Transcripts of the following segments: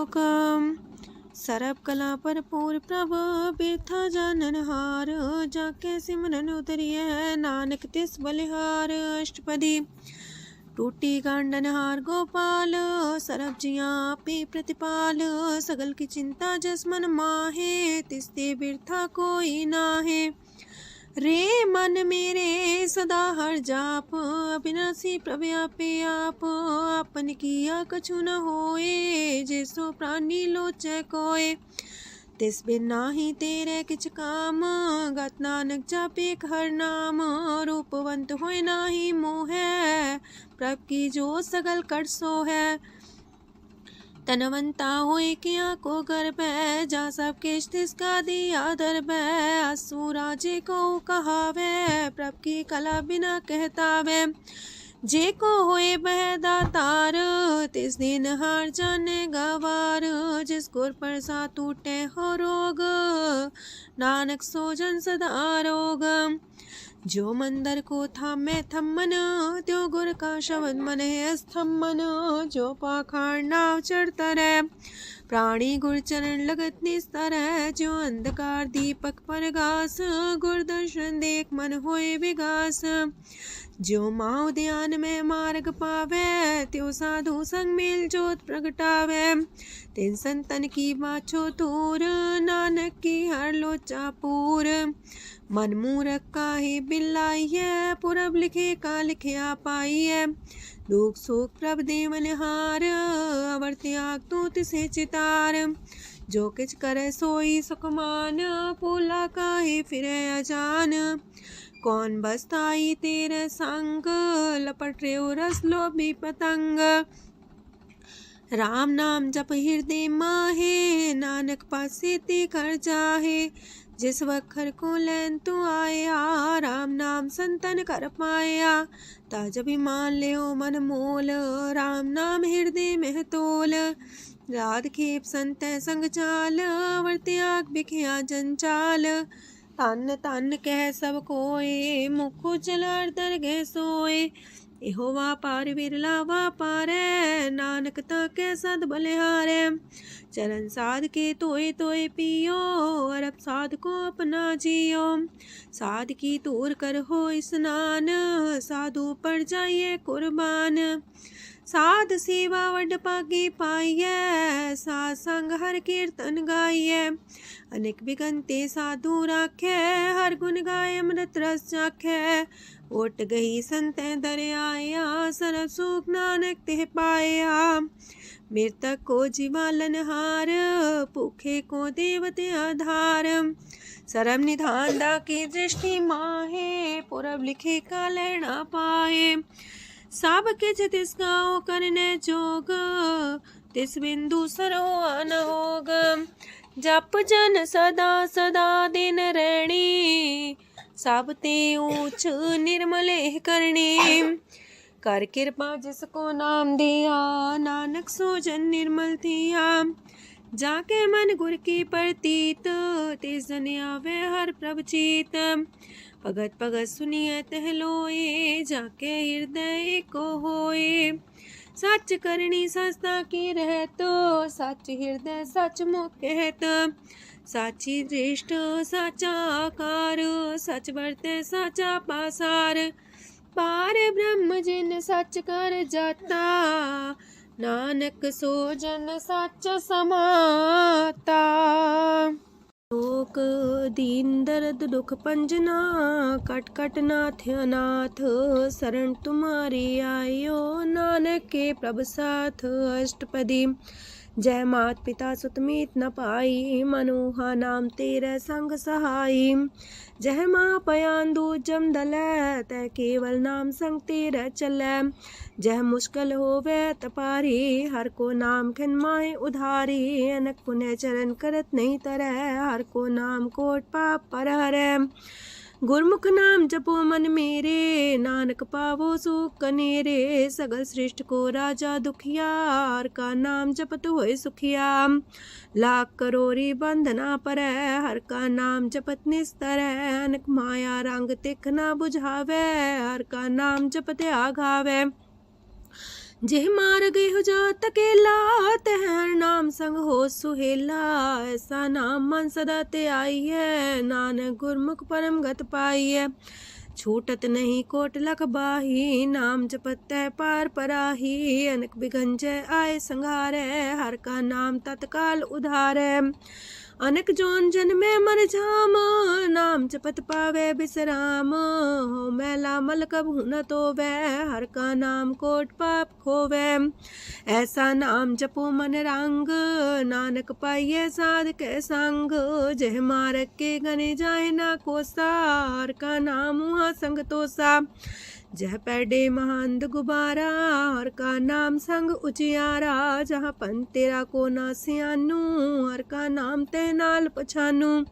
लोक। सरब कला पर पूर प्रभ बिरथा जानन हार। जाके सिमरन उतरिय नानक तिस बलिहार। अष्टपदी। टूटी गांडन हार गोपाल सरब जिया पे प्रतिपाल। सगल की चिंता जस मन माहे तिसते बिरथा कोई नाहे। रे मन मेरे सदा हर जाप अविनाशी प्रभ आपे आप। आपन किया कछु न होए जैसो प्राणी लोचै कोय। तिस बिन नाही तेरे किछ काम गत नानक जापे हर नाम। रूपवंत होय नाही मोह प्रभ की जो सगल कर सो है। तनवंता होए किया को गर्भ जा सब केश तिसका दिया दर्भ। असु राजे को कहावे प्रभ की कला बिना कहतावे। जे को होए बह दातार तिस दिन हार जाने गवार। जिस गुर पर सा टूटे हो रोग नानक सो जन सदा रोग। जो मंदर को थामे थम्मन त्यो गुर का शब्द मन है स्तम्भन। जो पाखार नाव चढ़ता रहे प्राणी गुर चरण लगत निस्तर है। जो अंधकार दीपक पर घास गुर दर्शन देख मन होए विगास। जो माओ ध्यान में मार्ग पावे त्यो साधु संग मेल जोत प्रगटावे। तिन संतन की बाछो तूर नानक की हर लोचा पूर। मन मूरख काहे बिल्लाइए पुरब लिखे का लिखिया पाइए। दुख सुख प्रभ देवन हार अवर त्याग तू तिसे चितार। जो किछ करे सोई सुखमान पोला काहे फिरे अजान। कौन बसताई तेरे संग लपट रे रस लोभी पतंग। राम नाम जप हृदय माहे नानक पासे ते कर जाहे। जिस वखर को लैन तू आया राम नाम संतन कर पाया। ताज अभिमान ले मन मोल राम नाम हृदय में तोल। राध खेप संत संग चाल अवर त्याग बिखिया जंचाल। तन तन कह सब कोय मुख चलार दर गह सोए। एहो वापार विरला वापारै नानक ताके सद बलिहारै। चरण साध के तोय तोय पियो अरब साध को अपना जियो। साध की तूर कर हो स्नान साधु पर जाइए कुर्बान। साध सेवा वड पागे पाइए साध संग हर कीर्तन गाइए। अनेक बिगंते साधु राखे हर गुण गाय अमृत रस चाखे। ओट गई संत दर आया सरब सुख नानक तेह पाया। मृतक को जीवालन हार भूखे को देवते आधार। सरब निधान दा की दृष्टि माहे पुरब लिखे का लेना पाए। सब किछ तिस गाओ करने जोग तिस बिंदु सरो अन होग। जप जन सदा सदा दिन रैणी सब ते ऊंच निर्मल करणी। कर कृपा जिसको नाम दिया नानक सो जन निर्मल थिया। जाके मन गुर की प्रतीत तिस जन आवे हर प्रभ चीत। भगत भगत सुनिए तह लोए जाके हृदय को होए। सच करनी सस्ता की रहत सच हृदय सच मुख कहत। साची दृष्ट साचा आकार सच बरते साचा पासार। पार ब्रह्म जिन सच कर जाता नानक सो जन सच समाता। लोक दीन दर्द दुख पंजना कट कट नाथ अनाथ। शरण तुम्हारी आयो नानक के प्रभ साथ। अष्टपदी। जय मात पिता सुत मीत न पाई मनोहा नाम तेरे संग सहाई। जय माँ पयान दूज जम दलै तै केवल नाम संग तेरे चलै। जह मुश्किल होवे तपारी हर को नाम खिन माहे उधारी। अनक पुण्य चरण करत नहीं तरह हर को नाम कोट पाप पर हरै। गुरमुख नाम जपो मन मेरे नानक पावो सुख कनेरे। सगल सृष्टि को राजा दुखिया हर का नाम जपत होए सुखिया। लाख करोरी बंधना परै हर का नाम जपत निस्तर। अनक माया रंग तिख न बुझावे हर का नाम जपत आघावे। जेह मार गए हो जात अकेला, तह हर नाम संग हो सुहेला। ऐसा नाम मन सदा ते आई है, नानक गुरमुख परम गत पाई है। छूटत नहीं कोट लख बाही, नाम जपत है पार पराही। अनक बिघन जय आए संघारे, हर का नाम तत्काल उधारे। अनक जोन जन में मर जाम, नाम जपत पावे बिसराम। हो मैला मल कब न तो वह, हर का नाम कोट पाप खोवे। ऐसा नाम जपो मन रंग, नानक पाइये साध के संग। जह मारक के गने जाए ना कोसा, हर का नाम वहाँ संग तोसा। जह पैडे महंद गुबारा, हर का नाम संग उजियारा। जहाँ पन तेरा को ना सियानू, हर का नाम ते नाल पछानू।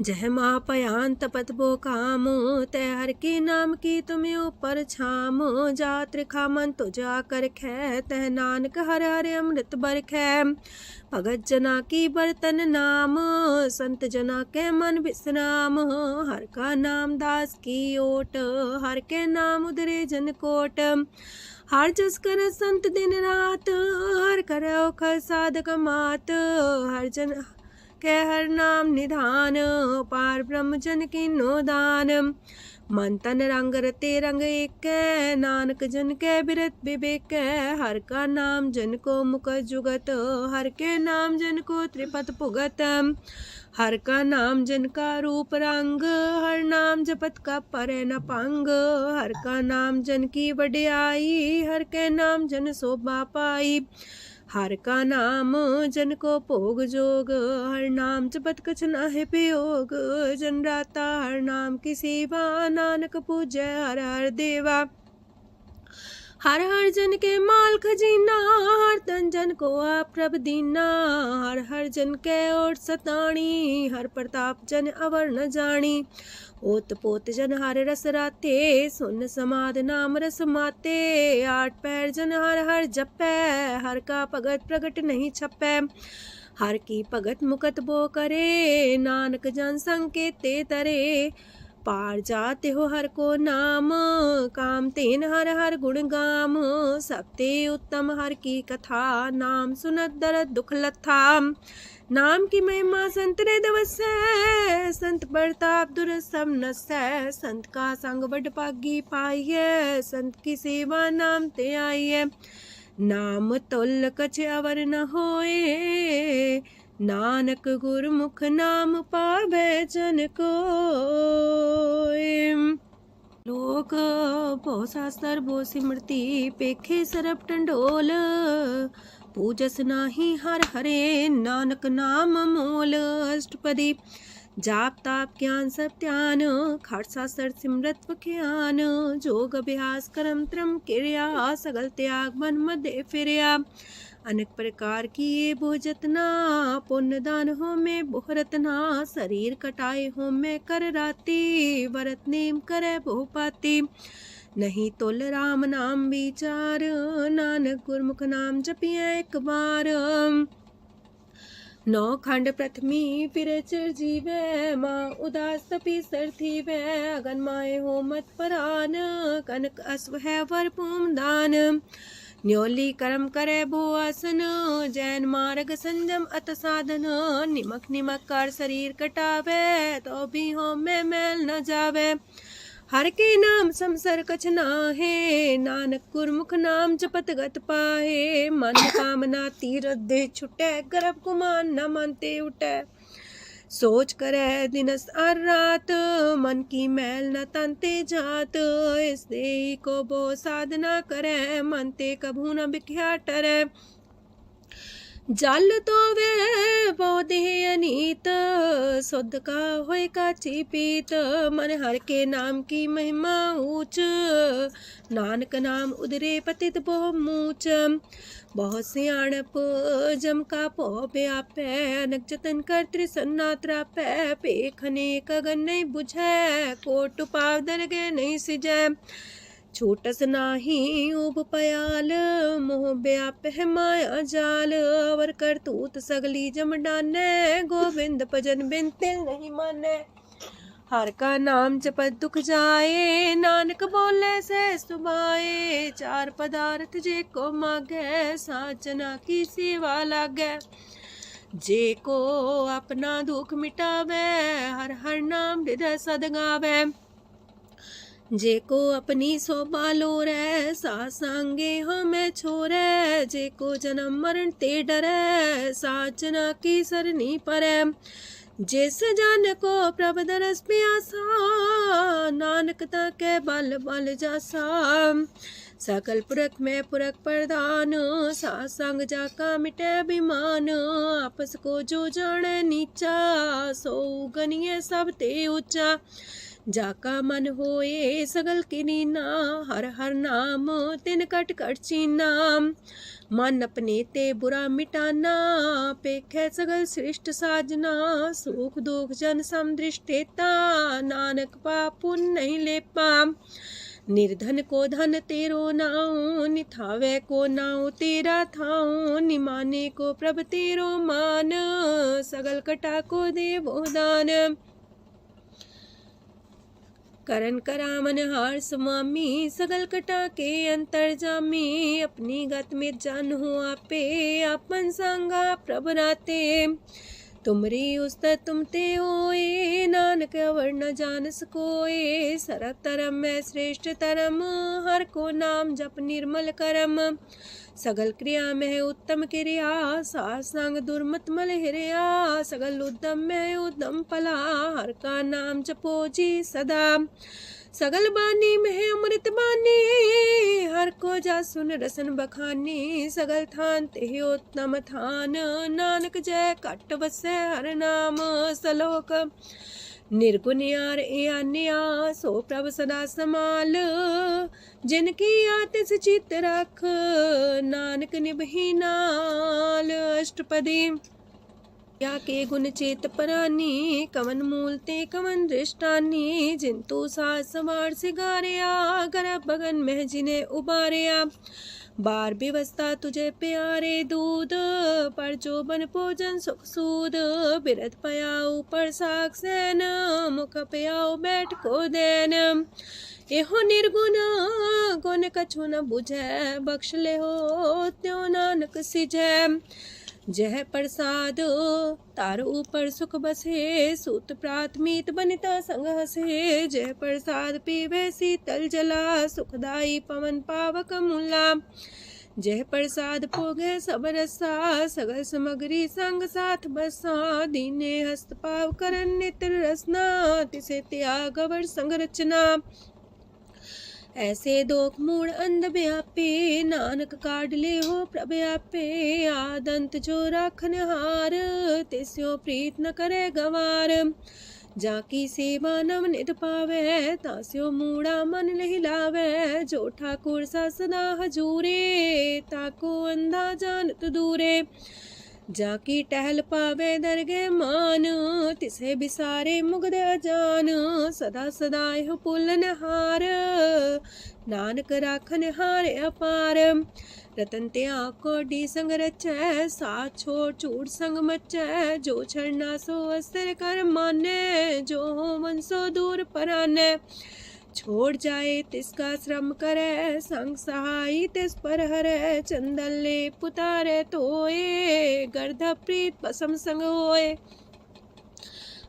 जह माँ पयान तपत बो काम, तय हर के नाम की तुम्हें ऊपर छाम। जात रिखा मन तो जा कर खे, तह नानक हर हर अमृत बरखै। भगत जना की बर्तन नाम, संत जना के मन विश्राम। हर का नाम दास की ओट, हर के नाम उधरे जन कोट। हर जस कर संत दिन रात, हर करो खर साधक मात। हर जन के हर नाम निधान, पार ब्रह्म जन की नो दान। मन तन रंग रते रंग एक, नानक जन के बिरत विवेक। हर का नाम जन को मुख जुगत, हर के नाम जन को त्रिपत पुगत। हर का नाम जन का रूप रंग, हर नाम जपत का परे न पंग। हर का नाम जन की वडियाई, हर के नाम जन शोभा पाई। हर का नाम जन को भोग जोग, हर नाम जपत कछ नाहि वियोग। जन राता हर नाम की सेवा, नानक पूजै हर हर देवा। हर हर जन के माल खजीना, हर तन जन को आप प्रभ दीना। हर हर जन के ओट सताणी, हर प्रताप जन अवर न जानी। ओत पोत जन हर रस राते, सुन समाध नाम रस माते। आठ पैर जन हर हर जपै, हर का भगत प्रगट नहीं छपै। हर की भगत मुकत बो करे, नानक जन संकेते तरे। पार जाते हो हर को नाम, काम तेन हर हर गुण गाम। सबते उत्तम हर की कथा, नाम सुनत दरद दुख लथा। नाम की महिमा संत रे दवसै, संत प्रताप दुर सब नसै। संत का संग बड़ पागी पाइये, संत की सेवा नाम ते आइये। नाम तुल कछ अवर न होए, नानक गुरमुख नाम पावे जन कोय। लोक बहु शास्त्र बहु सिमरती, पेखे सरब टंडोल। पूजस नाही हर हरे, नानक नाम मोल। अष्टपदी जाप ताप ज्ञान सब ध्यान, खाट शास्त्र सिमरत ज्ञान। जोग अभ्यास कर्म त्रम क्रिया, सगल त्याग मन मध्य फिरिया। अनेक प्रकार की ये बहु जतना, पुण्य दान हो में बहु रतना। शरीर कटाए हो में कर राती, व्रत नेम करे बहु पाती। नहीं तोल राम नाम विचार, नानक गुरमुख नाम जपिए एक बार। नौ खंड प्रथमी फिर चिर जीवे, माँ उदास तपी सर थीवे। अगन माए हो मत परान, कनक अश्व है वर पूम दान। न्योली कर्म करे भो आसन, जैन मार्ग संजम अत साधन। निमक निमक कर शरीर कटावे, तो भी हो में मैल न जावे। हर के नाम समसर कछ नाहे, नानक गुरमुख नाम जपत गत पाहे। मन कामना तीरथ दे छुटे, गर्भ गुमान न मानते उठे। सोच करे दिनस और रात, मन की मैल न तनते जात। इस देही को बो साधना करे, मनते कभू न बिख्या टरे। जल तो वे बहु देह अनीत, शुद्ध का होय काची पीत। मन हर के नाम की महिमा ऊंच, नानक नाम उदरे पतित बहु मूच। बहुत सियाणप जम का पो व्यापै, अनक जतन कर त्रिसन्ना त्रापै। पेखने कगन नहीं बुझै, कोट पाव दरगे नहीं सिजै। छोटस नाही उब पयाल, मोह व्याप है माया जाल। अवर करतूत सगली जम डाने, गोविंद भजन बिन तिल नहीं माने। हर का नाम जपत दुख जाए, नानक बोले सह सुभाए। चार पदार्थ जे को मागे, साजना की सेवा लागे। जे को अपना दुख मिटावे, हर हर नाम हृदय सद गावे। जे को अपनी शोभा लोरे, सासंगे हमें छोरे। जे को जन्म मरण ते डरे, साजना की सरनी परे। जिस जन को प्रभ दरस प्यासा, नानक ताके बल बल जासा। सकल पुरख में पुरख प्रधान, सासंग जाका मिटे अभिमान। आपस को जो जाने नीचा, सो गनिए सब ते ऊंचा। जाका मन होए सगल किनीना, हर हर नाम तिन कट कट चीना। मन अपने ते बुरा मिटाना, पेखे सगल सृष्ट साजना। सुख दुख जन समदृष्टेता, नानक पाप पुण्य नहीं लेपा। निर्धन को धन तेरो नाऊ, निथावे को नाऊ तेरा थाऊ। निमाने को प्रभ तेरो मान, सगल कटा को देवो दान। करन करामन हार समामी, सगल कटा के अंतर जामी। अपनी गत में जान हो आपे, आपन संगा प्रभ राते। तुमरी उस्ता तुम ते होए, नानक अवर न जान सकोए। सरब तरम में श्रेष्ठ तरम, हर को नाम जप निर्मल करम। सगल क्रिया में उत्तम क्रिया, सासंग दुर्मत मल हिरिया। सगल उद्यम में उद्यम फला, हर का नाम जपो जी सदा। सगल बानी में अमृत बानी, हर को जा सुन रसन बखानी। सगल थान ते उत्तम थान, नानक जय कट बसे हर नाम सलोक। निर्गुण यार आन्या, सो प्रभ सदा समाल। जिनकी आतिस चित रख, नानक निभही नाल। अष्टपदी या के गुण चेत परानी, कवन मूल ते कवन दृष्टानी। जिंतु सास सवार सिगारिया, गर्भ बगन में जिन्हें उबारिया। बार व्यवस्था तुझे प्यारे दूध, पर जो बन भोजन सुख सूद। बिरत पयाऊ पर साग सैन, मुख पयाऊ बैठ को देन। एहो निर्गुण गुण कछु न बुझै, बख्श ले हो त्यों नानक सिझै। जह प्रसाद तार ऊपर सुख बसे, सूत प्रात मीत बनिता संग हसे। जह प्रसाद पीवे शीतल जला, सुखदाई पवन पावक मूला। जह प्रसाद भोगे सब रसा, सगल समग्री संग साथ बसा। दीने हस्त पाव करन नित्र रसना, तिसे त्याग अवर संग रचना। ऐसे दोख मूड अंध व्यापे, नानक काढ़ ले हो प्रभ आपे। आदंत जो राखन हार, तिस्यो प्रीत न करे गवार। जाकी सेवा नव निध पावे, तास्यो मूड़ा मन लहिलावे। जो ठाकुर सा सदा हजूरे, ताको अंधा जानत दूरे। जाकी टहल पावे दरगे मान, तिसे बिसारे मुग्ध अजान। सदा सदा यह पुलन हार, नानक राखन हार अपार। रतन त्याग कोडी संग रचै, साथ छोड़ चूड़ संग मचै। जो छड़ना सो अस्थिर कर माने, जो हो मन सो दूर पराने। छोड़ जाए तिसका श्रम करे, संग सहाई तिस पर हरे। चंदन ले पुतारे तोए, गर्ध प्रीत पसम संग होए।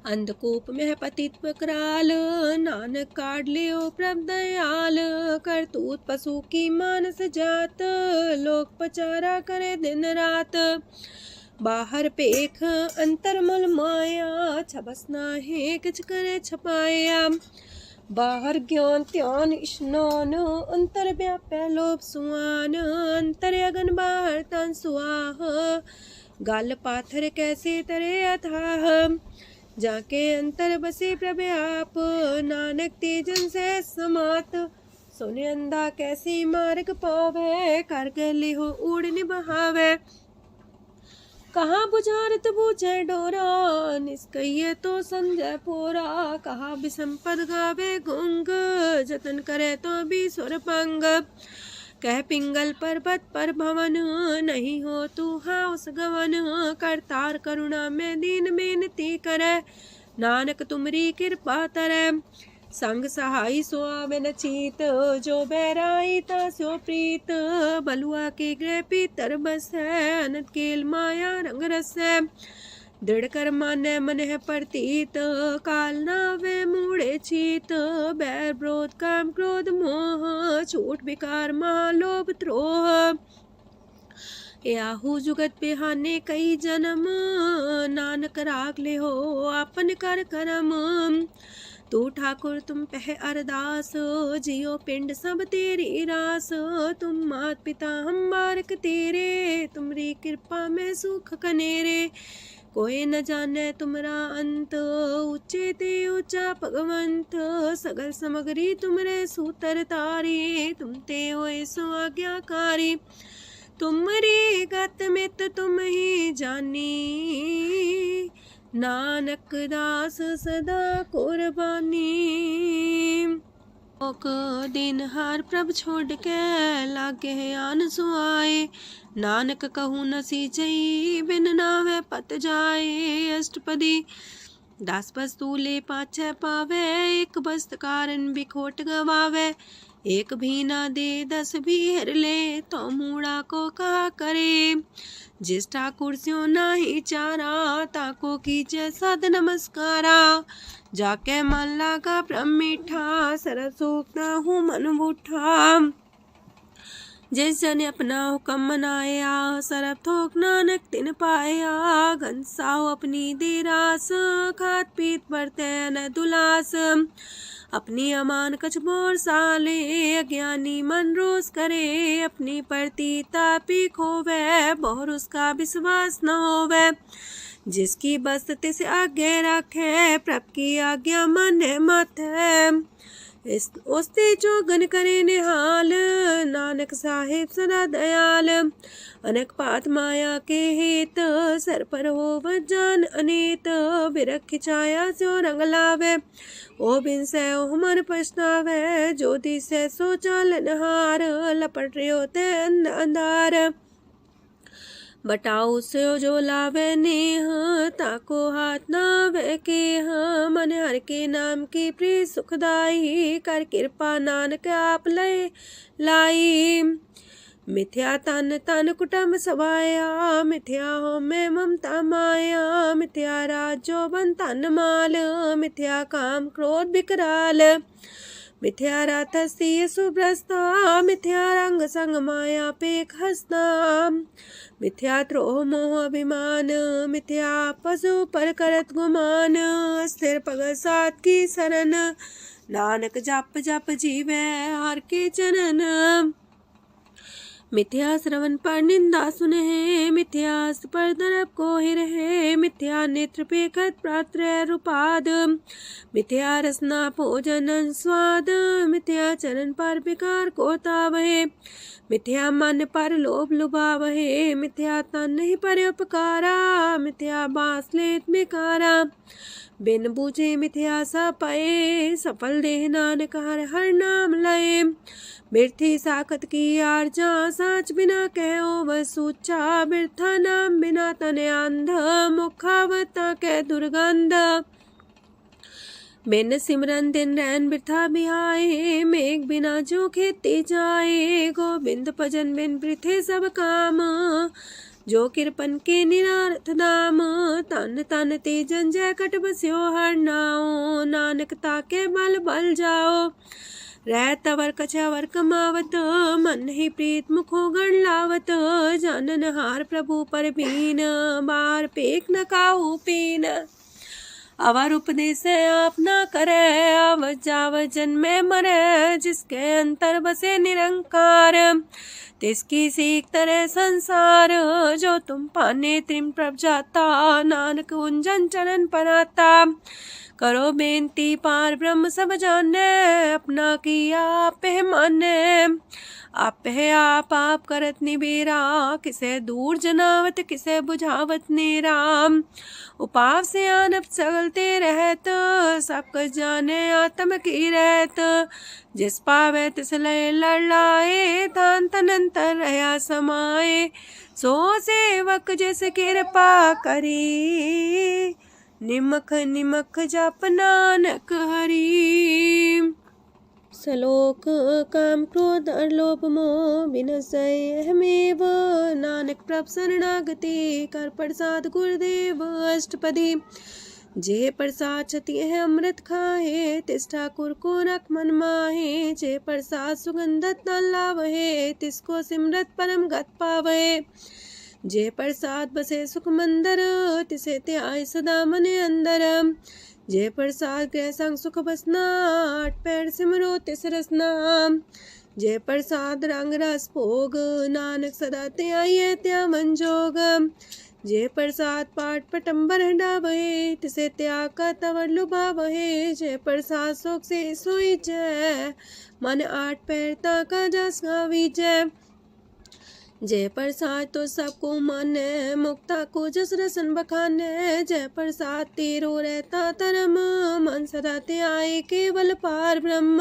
अंधकूप में पतित कराल, नानक काढ़ लियो प्रभ दयाल। करतूत पशु की मानस जात, लोक पचारा करे दिन रात। बाहर पेख अंतर मल माया, छबस नाहे किछ करे छपाया। बाहर ज्ञान त्यान स्नान, अंतर व्यापै लोभ सुआन। अंतर अगन बाहर तन सुआह, गल पाथर कैसे तरे अथाह। जाके अंतर बसे प्रभ आप, नानक तेजन से समात। सोने अंधा कैसे मार्ग पावे, कर गले हो उड़ निबहावे। कहाँ बुझारत बूझे डोरा, निष्कइये तो संजय पोरा। कहा विसंपद गावे गुंग, जतन करे तो भी सुर पंग। कह पिंगल पर्वत पर भवन, नहीं हो तू हाउस गवन। करतार करुणा में दीन बेनती करे, नानक तुमरी कृपा तरੈ। संग सहाई सो आवे न चीत, जो बैराई तास्यो प्रीत। बलुआ के गृह पीतर बसै, अनंत केल माया रंग रसै। दृढ़ कर मानै मन है प्रतीत, काल नावे मूढ़े चीत। बैर विरोध काम क्रोध मोह, छूट विकार महालोभ द्रोह। याहू जुगत बिहाने कई जन्म, नानक राख ले हो आपन कर करम। तू ठाकुर तुम पह अरदास, जियो पिंड सब तेरी रास। तुम मात पिता हम बारक तेरे, तुमरी कृपा में सुख कनेरे। कोई न जाने तुमरा अंत, ऊंचे ते ऊंचा भगवंत। सगल समगरी तुमरे सूतर तारी, तुम ते होए सो आज्ञाकारी। तुमरी गत मित तुम ही जानी, नानक दास सदा कुर्बानी। ओक दिन हार प्रभ छोड़ के, लागे आन सुआए। नानक कहूँ न सीचई, बिन नावे पत जाए। अष्टपदी दास बस्तूले पाछे पावे, एक बस्त कारण बिखोट गवावे। एक भी ना दे दस भी हर ले, तो मूड़ा को कहा करे। जिस ठाकुर स्यो नाही चारा, ताको कीजे सद नमस्कारा। जाके मन लागा ब्रह्म मीठा, सरल सूख ना हूँ मन बूठा। जिस जन अपना हुक्म मनाया, सरब थोक नानक तिन पाया। घनसाओ अपनी दे रास, खात पीत बरते न दुलास। अपनी अमान कछ मोर साले, अज्ञानी मन रोस करे। अपनी परती तापी खोवे, बहुर उसका विश्वास न होवे। जिसकी बस्त तिस आगे राखे, प्रभ की आज्ञा माने माथे। उस्ते चौगन करे निहाल, नानक साहिब सदा दयाल। अनक पात माया के हेत, सर पर हो जान अनेत। बिरख छाया स्यो रंग लावे, ओ बिन से ओ मन पछतावे। जो दिसे सो चालन हार, लपट रहे होते अंधार। बटाऊ से जो लावे नेह, ताको हाथ नावे के। मन हर के नाम की प्रीत सुखदाई, कर कृपा नानक आप लय लाई। मिथ्या तन तन कुटुम सवाया, मिथ्या हो में ममता माया। मिथ्या राजो बन तन माल, मिथ्या काम क्रोध विकराल। मिथ्या रातसी सुभ्रस्ता, मिथ्या रंग संग माया पेख हस्ता। मिथ्या द्रोह मोह अभिमान, मिथ्या पशु पर करत गुमान। स्थिर पग सात की शरण, नानक जप जप जीवे हर के चरण। मिथ्या श्रवण पर निंदा सुने, मिथ्या पर दरब को ही रहे। मिथ्या नेत्र पेखत प्रात्र रूपाद, मिथ्या रसना भोजन स्वाद। मिथ्या चरण पर विकार को तावहे, मिथ्या मन पर लोभ लुभावहे। मिथ्या तन ही पर उपकारा, मिथ्या बास लेत मिकारा। बिन बूझे मिथ्या सा पाए, सफल देह नानक हर हर नाम लय। बिरथी साखत की आरजा, साच बिना कहो वह सूचा। बिरथा नाम बिना तने अंध, मुखावता के दुर्गंध। बिन सिमरन दिन रैन बिरथा बिहाए, मेघ बिना जो खेती जाए। गोविंद भजन बिन बिरथे सब काम, जो किरपन के निरारथ दाम। तन तन ते जंजय कट बस्यो हर नाओ, नानक ताके बल बल जाओ। रह तवर कछवर कमावत, मन ही प्रीत मुखो गण लावत। जानन हार प्रभु पर बीन, बार पेख न काहू पीन। अवर उपदेश आप न करे, आवत जावत जन्मे मरे। जिसके अंतर बसे निरंकार, तिसकी सीख तरह संसार। जो तुम पाने त्रिम प्रभ जाता, नानक उंजन चरण पराता। करो बेनती पार ब्रह्म सब जाने, अपना किया आप है माने। आप है आप करत निबेरा, किसे दूर जनावत किसे बुझावत नेरा। उपाव से आनप चलते रहत, सब कुछ जाने आत्म की रहत। जिस पावे तिस लय लड़ लाए, तान तनंतर रहा समाए। सो सेवक जिस कृपा करी, निमख निमख जप नानक हरि। सलोक काम क्रोध लोभ मोह विनशय अहमेव, नानक प्रभ शरणागति कर प्रसाद गुरुदेव अष्टपदी। जे प्रसाद छति है अमृत खाहे, तिस ठाकुर को रख मन माहे। जे प्रसाद सुगंधत न लावहे, तिसको सिमरत परम गत पावहे। जे प्रसाद बसे सुख मंदर, तिसे त्याय सदा मन अंदर। जे प्रसाद गृह संग सुख बसना, आठ पैर सिमरो तिस रसना। जे प्रसाद रंग रस भोग, नानक सदा त्याय त्या मन जोग। जे प्रसाद पाठ पटम्बर डावहे, तिसे त्याग का तवर लुभावहे। जे प्रसाद शोक से सोई जय, मन आठ पैर ताका जस गावीजय। जय प्रसाद तो सबको माने, मुक्ता को जस रसन बखाने। जय प्रसाद तेरो रहता धर्म, मन सदा त्याय केवल पार ब्रह्म।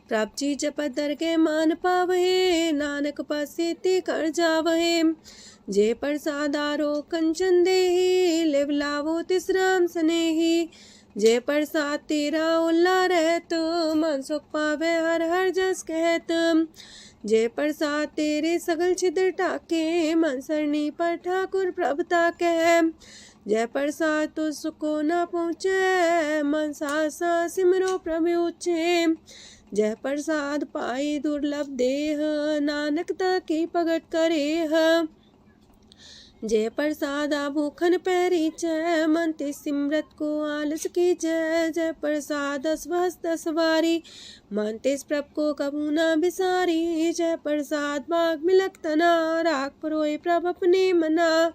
प्रभ जी जपत दर के मान पावहे, नानक पासे ते कर जावहे। जे प्रसाद आरो कंचन देही, लिव लावो तिस राम स्नेही। जे प्रसाद तेरा उल्ला रहत, मन सुख पावे हर हर जस कहत। जे प्रसाद तेरे सगल छिद्र टाके, मन सरनी पर ठाकुर प्रभ ताके। जय प्रसाद तो सुको न पहुँचे, मन सा सिमरो प्रभु ऊँचे। जय प्रसाद पाई दुर्लभ देह, नानक ताकी भगत करेह। जय प्रसाद भूखन पैरी जय, मन ते सिमरत को आलस की जय। जय प्रसाद अस्वस्थ सवारी, मन तेस प्रभ को कबू न बिसारी। जय प्रसाद बाग मिलक तना, राख परोए प्रभ अपने मना।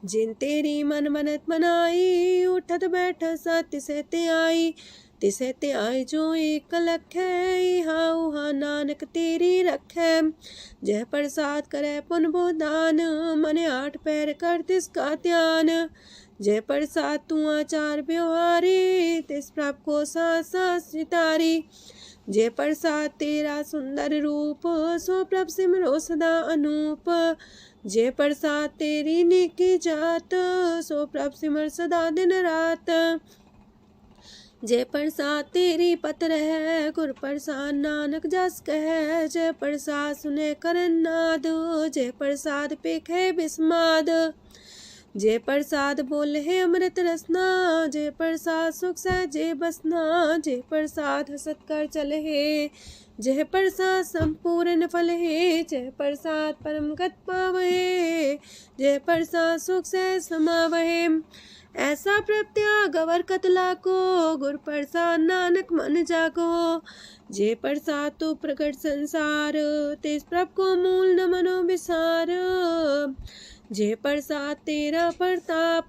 जिन तेरी मन मनत मनाई, उठत बैठत सत्य से ते आई। तिसे ते आए जो एक लख है, इहा उहा नानक तेरी रखै। जय प्रसाद करे पुन बोदान, मने आठ पैर कर तिसका ध्यान। जय प्रसाद तू आचार व्यवहारी, तिस प्रभ को साथ साथ सितारी। जय प्रसाद तेरा सुंदर रूप, सो प्रभ सिमरो सदा अनूप। जय प्रसाद तेरी नेकी जात, सो प्रभ सिमर सदा दिन रात। जय प्रसाद तेरी पत्र है, गुर प्रसाद नानक जस कह। जय प्रसाद सुने करन नाद, जय प्रसाद पेखे बिस्माद। जय प्रसाद बोल है अमृत रसना, जय प्रसाद सुख सहजे बसना। जय प्रसाद हसत कर चल है, जय प्रसाद संपूर्ण फल है। जय प्रसाद परम गत पावहे, जय प्रसाद सुख सह समावहे। ऐसा प्रत्याग अवर कतला को, गुर प्रसाद नानक मन जागो। जय प्रसाद तो प्रकट संसार, तेज प्रभ को मूल न मनो विसार। जय प्रसाद तेरा प्रताप,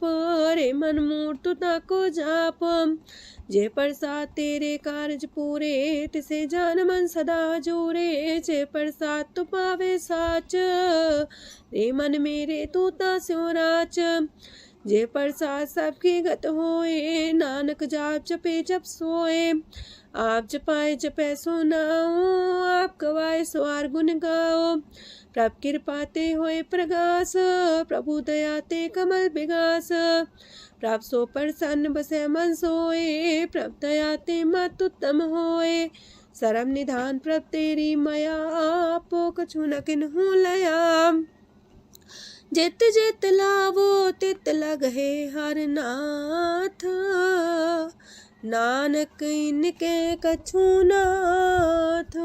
रे मन मूर्त ताको जाप। जय प्रसाद तेरे कारज पूरे, तिसे जान मन सदा जोरे। जय प्रसाद तू पावे साच, रे मन मेरे तू ता स्यो राच। जय प्रसाद सबकी गत होए, नानक जाप जपे जप सोए। आप जपाए जपे सो नाओ, आप गवाए सो आर गुण गाओ। प्रभ कृपा ते होए प्रगास, प्रभु दया ते कमल विगास। प्रभ सो प्रसन्न बसे मन सोए, प्रभ दया ते मत उत्तम होए। सरम निधान प्रभ तेरी मया, आपो कछु न किन्हु लया। जित जित लावो तित लगहे हर नाथ, नानक इनके कछु नाथ।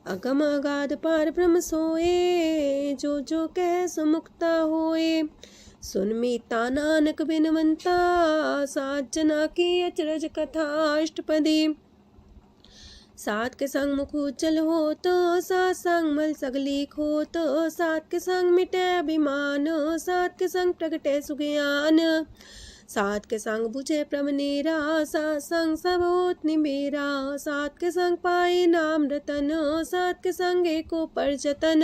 अगम अगाध पार ब्रह्म सोए, जो जो कह सो मुक्ता होए। सुन मीता नानक बिनवंता, सात जना की अचरज कथा अष्टपदी। सात के संग मुख उज्जल हो तो, सात संग मल सगली खो तो। सात के संग मिटे अभिमान, सात के संग प्रगटे सुज्ञान। सात के संग बुझे प्रमनेरा, सात संग सब होत निमेरा। सात के संग पाए नाम रतन, सात के संग एको पर जतन।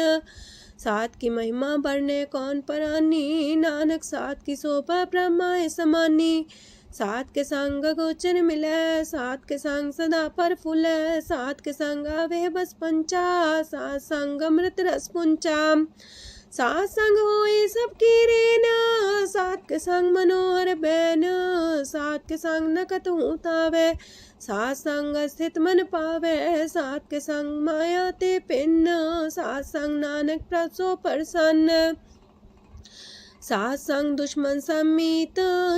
सात की महिमा बढ़ने कौन परानी, नानक सात की शोभा ब्रह्मा समानी। सात के संग गोचर मिले, सात के संग सदा पर फूले। सात के संग आवे बस पंचा, सात संग अमृत रस पुंचा। सात संग होए सबकी रेन, सात के संग मनोहर बैन, सात के संग न कतहु तावै, सात संग स्थित मन पावै, सात के संग माया ते पिन्न, सात संग नानक प्रसो प्रसन्न, सात संग दुश्मन समीत,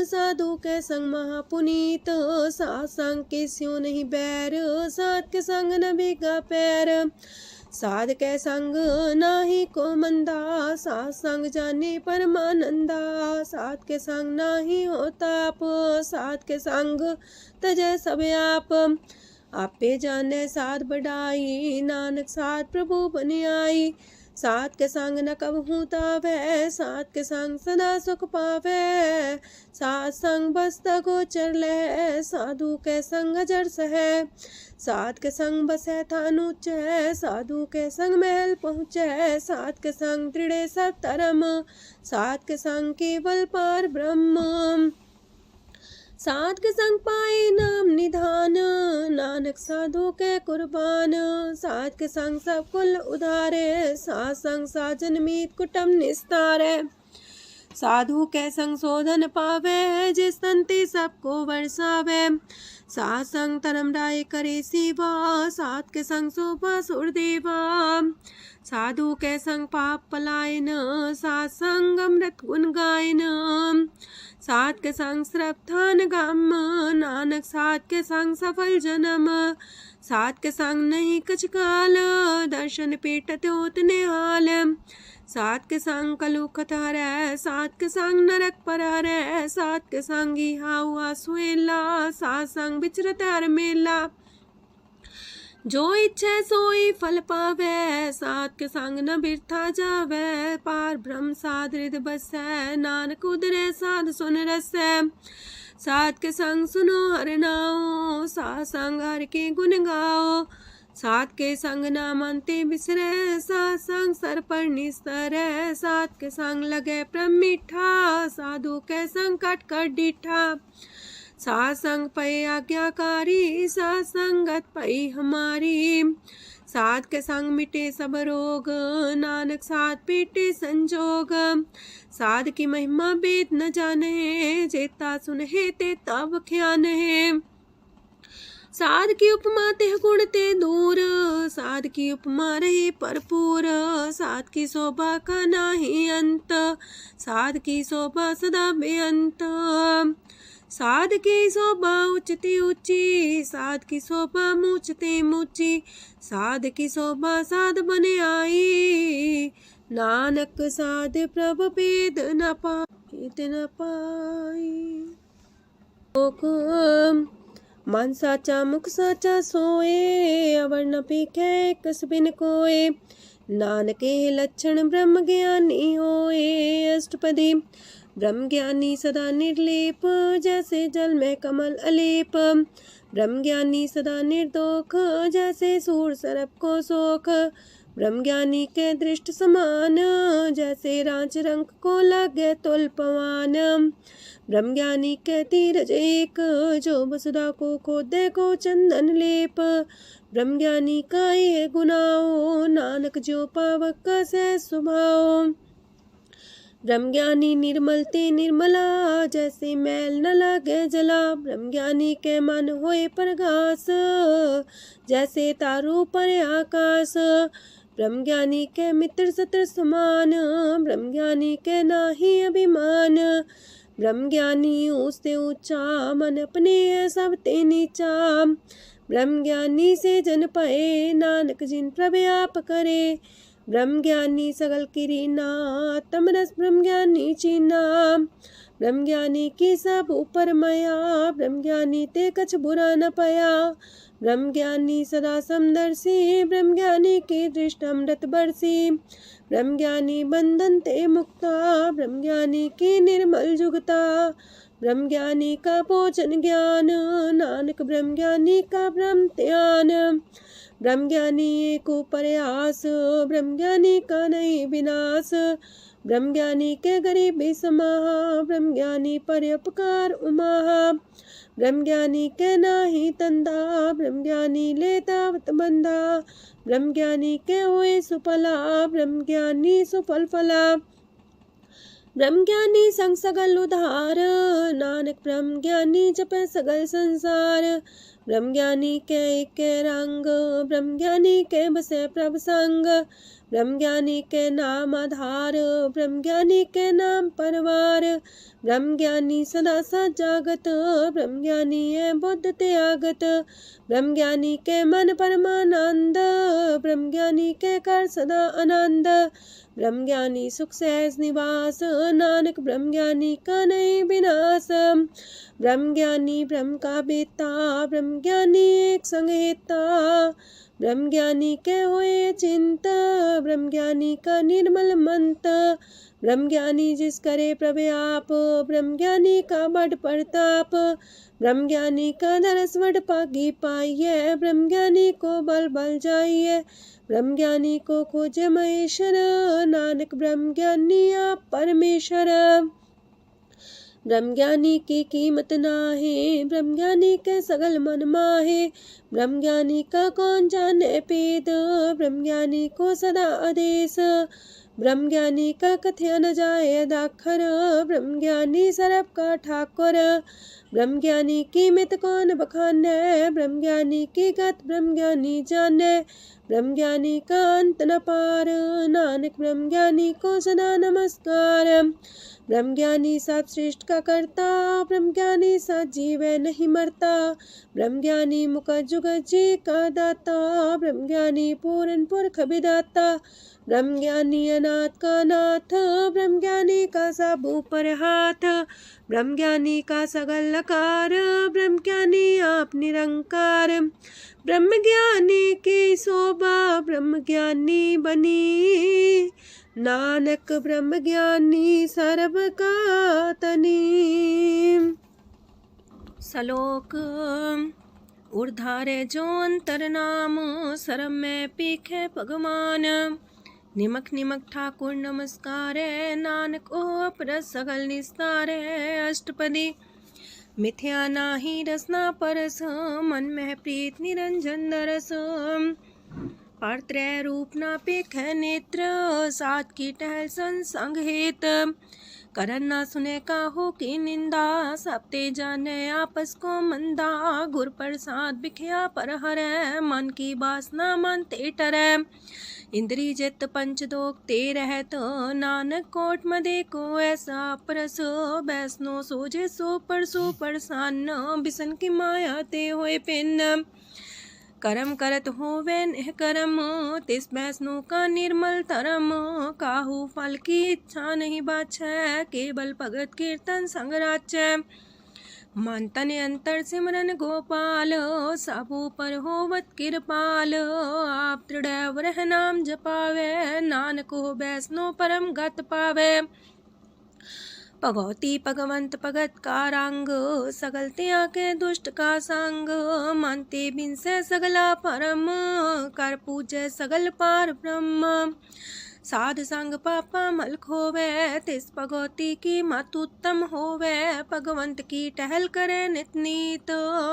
साधु के संग महापुनीत, सात संग के स्यों नहीं बैर, सात के संग न भीगा पैर, साध के संग नाही को मंदा, सात संग जाने परमानंदा, सात के संग नाही हो ताप, सात के संग तजै सब आप, आपे जाने साध बढ़ाई, नानक साध प्रभु बन आई, सात के संग न कबहू तावै, सात के संग सदा सुख पावै, सात संग बसता गोचर लहै, साधु के संग अजर सहै, सात के संग बसै थान ऊंचै, साधु के संग महल पहुँचै, सात के संग दृढ़ सब धर्म, सात के संग केवल पार ब्रह्म, सात के संग पाए नाम निधान, नानक साधु के कुर्बान, सात के संग सब कुल उधारे, सात संग साजन मीत कुटुम निस्तारे, साधु के संग शोधन पावे, जिस संति सबको बरसावे, सात संग धर्म राय करे सेवा, सात के संग शोभा सुरदेवा, साधु के संग पाप पलायन, सात संग अमृत गुण गायन, सात के संग श्रद्धान गम, नानक सात के संग सफल जन्म, सात के संग नहीं कछ काल, दर्शन पेटत होत निहाल, सात के संग कलुखत हरै, सात के संग नरक पर हरै, सात के संग इहा हुआ सुएला, सात संग विचरत हर मेला, जो इच्छा सोई फल पावै, सात के संग न बिरथा जावै, पार ब्रह्म साध हृदय बसै, नानक उदरै साध सुन रसै, सात के संग सुनो हर नाओ, सात संग हर के गुण गाओ, सात के संग नाम अंते बिसरै, सात संग सर पर निस्तरै, सात के संग लगे प्रेम मीठा, साधु के संग कट कर डिठा, सात संग पै आज्ञाकारी, सात संगत पै हमारी, सात के संग मिटे सब रोग, नानक सात पेटे संजोग, साध की महिमा वेद न जाने, जेता सुनहे ते तब ख्यान है, साध की उपमा तेह गुण ते दूर, साध की उपमा रही भरपूर, साध की शोभा का नाही अंत, साध की शोभा सदा बेअंत, साध की शोभा उच्चती ऊंची, साध की शोभा मूचते मूची, साध की शोभा साध बने आई, नानक साध प्रभ भेद न पाई, मन साचा मुख साचा सोए, अवर न पीखे कस बिन कोए, नानके लक्षण ब्रह्म ज्ञानी होए, अष्टपदी ब्रह्म ज्ञानी सदा निर्लेप, जैसे जल में कमल अलेप, ब्रह्म ज्ञानी सदा निर्दोख, जैसे सूर सरप को सोख, ब्रह्म ज्ञानी के दृष्ट समान, जैसे रांच रंग को लगे तुल पवान, ब्रह्म ज्ञानी के तीरज एक, जो वसुधा को खोदे को चंदन लेप, ब्रह्म ज्ञानी का ये गुनाओ, नानक जो पावक का सह स्वभाव, ब्रह्म ज्ञानी निर्मल ते निर्मला, जैसे मैल न लागे जला, ब्रह्म ज्ञानी के मन होए प्रगास, जैसे तारू पर आकाश, ब्रह्म ज्ञानी के मित्र सत्र समान, ब्रह्म ज्ञानी के नाही अभिमान, ब्रह्म ज्ञानी ऊंचते ऊंचा, मन अपने सब ते नीचा, ब्रह्म ज्ञानी से जन पाए, नानक जिन प्रभु आप करे, ब्रह्म ज्ञानी सगल किरीना, तमरस ब्रह्म ज्ञानी चीना, ब्रह्म ज्ञानी की सब ऊपर माया, ब्रह्म ज्ञानी ते कछ बुरा न पाया, ब्रह्म ज्ञानी सदा समदर्शी, ब्रह्म ज्ञानी की दृष्ट अमृत बरसी, ब्रह्म ज्ञानी बंधन ते मुक्ता, ब्रह्म ज्ञानी की निर्मल जुगता, ब्रह्म ज्ञानी का भोजन ज्ञान, नानक ब्रह्म ज्ञानी का ब्रह्म ध्यान। ब्रह्म ज्ञानी एक प्रयास, ब्रह्म ज्ञानी का नहीं विनाश। ब्रह्म ज्ञानी के गरीबी समाहा, ब्रह्म ज्ञानी परोपकार उमाहा। ब्रह्म ज्ञानी के नाही तंदा, ब्रह्म ज्ञानी ले दावत बंधा। ब्रह्म ज्ञानी के हुए सुफला, ब्रह्म ज्ञानी सुफल फला। ब्रह्म ज्ञानी संग सगल उधार, नानक ब्रह्म ज्ञानी जपे सगल संसार। ब्रह्म ज्ञानी के एक रंग, ब्रह्म ज्ञानी के बसे प्रभ संग। ब्रह्म ज्ञानी के नाम आधार, ब्रह्म ज्ञानी के नाम परवार। ब्रह्म ज्ञानी सदा सजागत, ब्रह्म ज्ञानी है बुद्ध त्यागत। ब्रह्म ज्ञानी के मन परमानंद, ब्रह्म ज्ञानी के कर सदा आनंद। ब्रह्म ज्ञानी सुख सहज निवास, नानक ब्रह्म ज्ञानी का नहीं विनाश। ब्रह्म ज्ञानी ब्रह्म का बेता, ब्रह्म ज्ञानी एक संग हेता। ब्रह्म ज्ञानी के हुए चिंता, ब्रह्म ज्ञानी का निर्मल मंत। ब्रह्म ज्ञानी जिस करे प्रव्याप, ब्रह्म ज्ञानी का बड़ प्रताप। ब्रह्म ज्ञानी का दरस वड पागी पाइये, ब्रह्म ज्ञानी को बल बल जाइए। ब्रह्म ज्ञानी को खोजे महेश्वर, नानक ब्रह्म ज्ञानी आप परमेश्वर। ब्रह्म ज्ञानी की कीमत नाहे, ब्रह्म ज्ञानी के सगल मन माहे। ब्रह्म ज्ञानी का कौन जाने पेद, ब्रह्म ज्ञानी को सदा आदेश। ब्रह्म ज्ञानी का कथ्य न जाए दाखर, ब्रह्म ज्ञानी सरब का ठाकुर। ब्रह्म ज्ञानी की मित कौन बखाने, ब्रह्म ज्ञानी की गत ब्रह्म ज्ञानी जाने। ब्रह्म ज्ञानी का अंत न पार, नानक ब्रह्म ज्ञानी को सदा नमस्कार। ब्रह्म ज्ञानी सब सृष्टि का करता, ब्रह्म ज्ञानी सजीव नहीं मरता। ब्रह्म ज्ञानी मुख जुग जी का दाता, ब्रह्म ज्ञानी पूर्ण पुरख विदाता। ब्रह्म ज्ञानी अनाथ का नाथ, ब्रह्म ज्ञानी का सब ऊपर हाथ। ब्रह्म ज्ञानी का सगल लकार, ब्रह्म ज्ञानी आप निरंकार। ब्रह्म ज्ञानी की शोभा, ब्रह्म ज्ञानी बनी। नानक ब्रह्म ज्ञानी सर्व का तनी। श्लोक उर्धारे जो अंतर नाम, सरम में पीखे भगवान। निमक निमक ठाकुर नमस्कार, नानक ओ अपर सगल निस्तार। अष्टपदी मिथ्या नाही रसना परस, मन में प्रीत निरंजन दरस। पात्रय रूप ना पेख नेत्र, सात की टहल संसंग हेत। करन ना सुने काहू की निंदा, सब ते जाने आपस को मंदा। गुर प्रसाद बिख्या पर हरै, मन की वासना मानते टरै। इंद्री जित पंच दोख ते रहत, नानक कोट मदे को ऐसा परस। बैसनो सोजे सो परसो परसान, बिसन की माया ते होए पिन। करम करत होवे निह करम, तिस बैसनो का निर्मल तरम। काहू फल की इच्छा नहीं बाछै, केवल भगत कीर्तन संग राचै। मन तन अंतर सिमरन गोपाल, सब ऊपर होवत कृपाल। आप दृढ़ रह नाम जपावे, नानक हो बैसनो परम गत पावे। भगवती भगवंत भगत का रंग, सगल त्याग के दुष्ट का संग। मानते बिन से सगला परम, कर पूजे सगल पार ब्रह्म। साध संग पापा मल खोवे, तिस भगवती की मत उत्तम होवे। भगवंत की टहल करे नित नीत,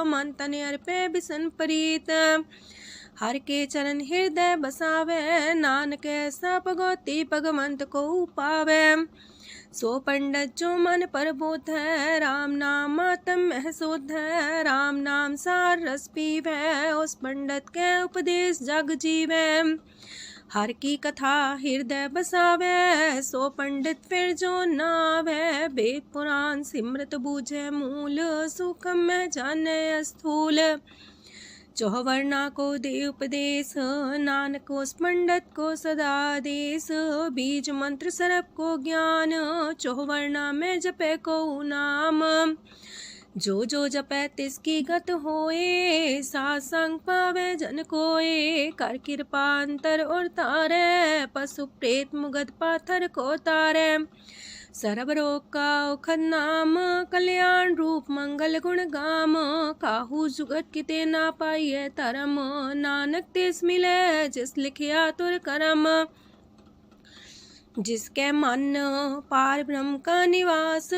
मन तन अर्पे बिसन प्रीत। हर के चरण हृदय बसावे, नानक ऐसा भगवती भगवंत को पावे। सो पंडित जो मन पर बोध है, राम नाम आत्म में शोध है। राम नाम सार रस पीवे, उस पंडित के उपदेश जग जीवे। हर की कथा हृदय बसावे, सो पंडित फिर जो नावे। वेद पुराण सिमृत बूझे मूल, सुखम में जाने स्थूल। चौवर्णा को दे उपदेश, नानक उस पंडित को सदा देश। बीज मंत्र सरप को ज्ञान, चौवर्णा में जपे को नाम। जो जो जपे तिसकी गत होए, सासंग पावे जन कोए। कर कृपा अंतर और तारे, पशु प्रेत मुगध पाथर को तारे। सरब रोग का औखद नाम, कल्याण रूप मंगल गुण गाम। काहू जुगत किते ना पाइए तरम, नानक तिस मिले जिस लिखिया तुर करम। जिसके मन पार ब्रह्म का निवास,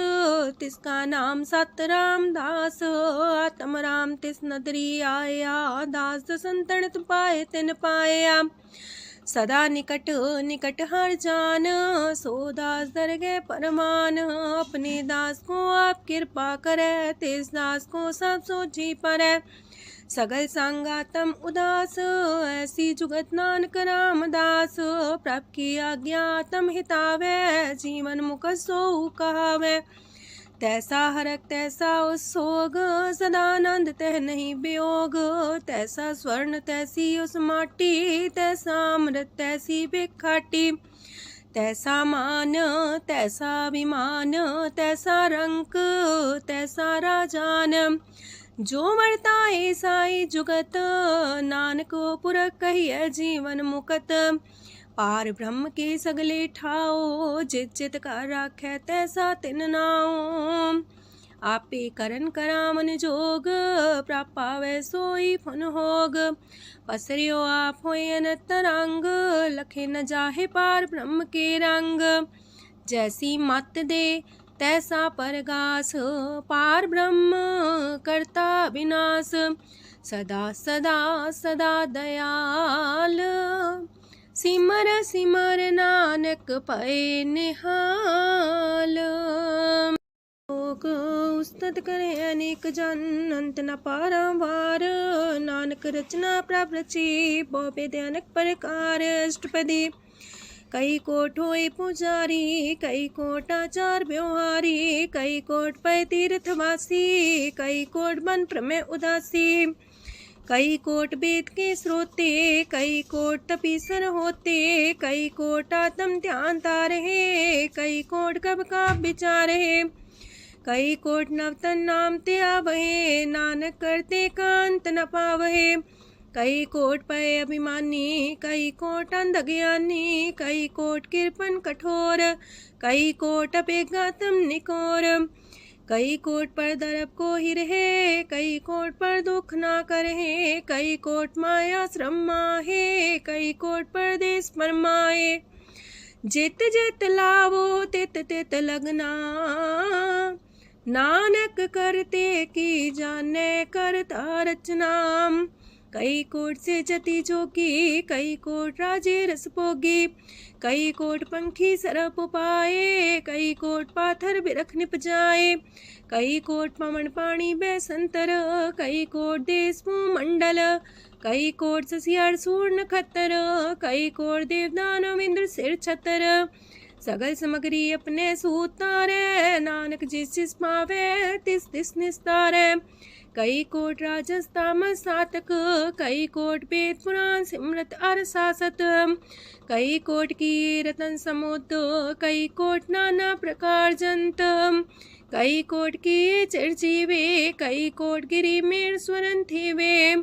तिसका नाम सत रामदास। आत्म राम तिस नदरी आया, दास संतन पाए तिन पाया। सदा निकट निकट हर जान, सो दास दरगे परमान। अपने दास को आप कृपा करे, तिस दास को सब सोची परे। सगल संगातम उदास, ऐसी जुगत नानक रामदास। प्रभ की आज्ञा तम हितावे, जीवन मुख सो कहावे। तैसा हरक तैसा उत्सोग, सदानंद तह नहीं वियोग। तैसा स्वर्ण तैसी उस माटी, तैसा अमृत तैसी भिखाटी। तैसा मान तैसा अभिमान, तैसा रंक तैसा राजान। जो वर्ताए साई जुगत, नानक पुरख कहिए जीवन मुकत। पार ब्रह्म के सगले ठाओ, जित जित का राखै तैसा तिन नाओ। आपे करन करामन जोग, प्रापावे सोई फुन होग। पसरियो आप होय अनंत रंग, लखे न जाहे पार ब्रह्म के रंग। जैसी मत दे तैसा परगास, पार ब्रह्म करता विनाश। सदा सदा सदा दयाल, सिमर सिमर नानक पए निहाल। लोक उस्तत करे अनेक जन, अंत न पारावार। नानक रचना प्रभ रची, बहु अनेक प्रकार। अष्टपदी कई कोट होए पुजारी, कई कोट आचार व्यवहारी। कई कोट पै तीर्थवासी, कई कोट बन प्रमेय उदासी। कई कोट वेद के श्रोते, कई कोट तपीसर होते। कई कोट आत्म ध्यान तारहे, कई कोट कब का विचार है। कई कोट नवतन नाम ते आवहे, नानक करते कांत न पावहे। कई कोट पय अभिमानी, कई कोट अंधज्ञानी। कई कोट कृपन कठोर, कई कोट अपेगातम निकोर। कई कोट पर दरब को ही रहे, कई कोट पर दुख ना करहे। कई कोट माया श्रम माहे, कई कोट परदेश परमाए। जित जित लावो तित तित लगना, नानक करते की जाने करता रचना। कई कोट से जति जोगी, कई कोट राजे रस भोगी। कई कोट पंखी सरप पाए, कई कोट पाथर बिरख निप जाए। कई कोट पवन पानी बैसंतर, कई कोट देश मंडल। कई कोट ससियार सूर नखत्तर, कई कोट देवदानव इंद्र सिर छतर। सगल सामग्री अपने सूतारे, नानक जिस जिस पावे तिस तिस निस्तारे। कई कोट राजस तामस सातक, कई कोट वेद पुराण सिमरत अर सासत। कई कोट की रतन समुद्र, कई कोट नाना प्रकार जंत। कई कोट की चिरजीवे, कई कोट गिरी मेर स्वरन थीवे।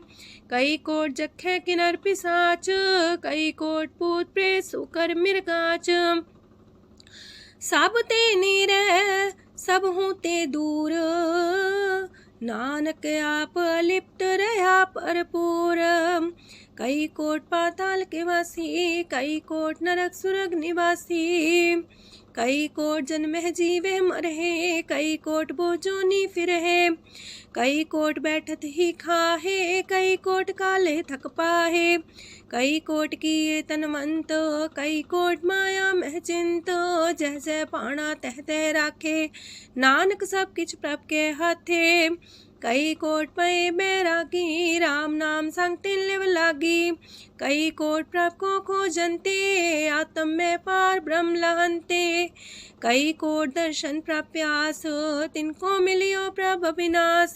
कई कोट जखे किनर पिसाच, कई कोट पूत प्रेत सुकर मिर्गाच। सब ते नीरे सब हूँ ते दूर, नानक आप अलिप्त रहा भरपूर। कई कोट पाताल के वासी, कई कोट नरक सुरग निवासी। कई कोट जन्म जीवे मरहे, कई कोट बोझोनी फिरहे। कई कोट बैठत ही खाहे, कई कोट काले थक पाहे। कई कोट किए तनवंत, कई कोट माया मह चिंत। जह जह पाणा तह तह राखे, नानक सब किछ प्रभ के हाथे। कई कोट पए बैरागी, राम नाम संग तिन लिव लागी। कई कोट प्रभ को खोजंते, आत्म में पार ब्रह्म लहंते। कई कोट दर्शन प्रप्यास, तिनको मिलियो प्रभ विनाश।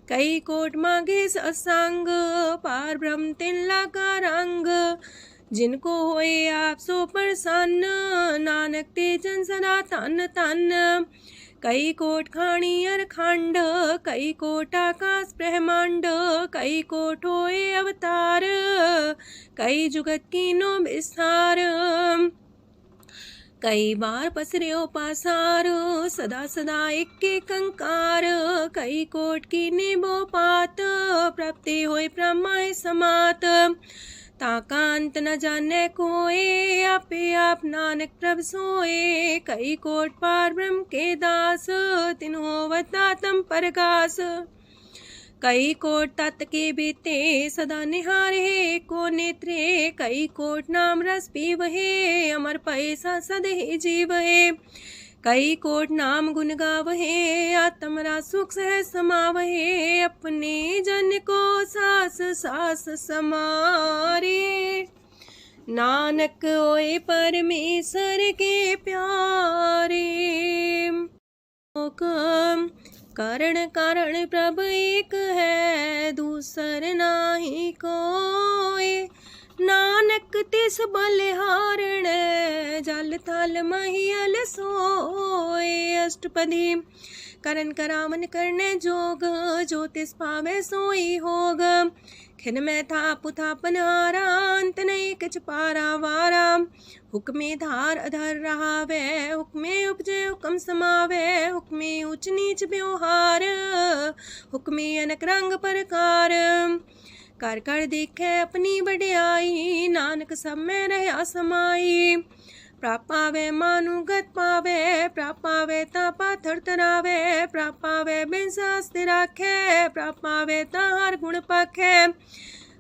कई कोट मांगे सत्संग, पार ब्रह्म तिन लागा रंग। जिनको होए आप सो प्रसन्न, नानक ते जन सदा तन तन। कई कोट खाणी अर खंड, कई कोट आकाश ब्रह्मांड। कई कोट होए अवतार, कई जुगत कीनो विस्तार। कई बार पसर्यो पासार सदा सदा एक कंकार कई कोट की निबो पात प्राप्ति होय प्रमाय समात ताका अंत न जाने कोए आपे आप नानक प्रभ सोए कई कोट पार ब्रह्म के दास तिन्हो वतातम परगास कई कोट तत् के बीते सदा निहारे को नेत्रे कई कोट नाम रस पीवहे अमर पैसा सदे जीवहे कई कोट नाम गुण गावहे आत्मरा सुख सह समावहे अपने जन को सास सास समारे नानक ओए परमेश्वर के प्यारे करण कारण प्रभ एक है दूसर नाही कोय नानक तिस बलिहारण जल थल महियल सोय अष्टपदी करण करावन करने जोग जो तिस पावे सोई होग खिन में था पुथापन आरांत नहीं किच पारा वारा हुक्मे धार अधर रहा वे हुक्मे उपजे हुक्म समावे हुक्मे ऊंच नीच व्यवहार हुक्मे अनक रंग प्रकार कर कर देखे अपनी बड़ाई नानक सब में रहा समाई प्रापावे मानुगत पावे प्रापावे ता पाथर तरावे प्रापावे बिन शास्त्र राखे प्रापावे ता हर गुण पाखे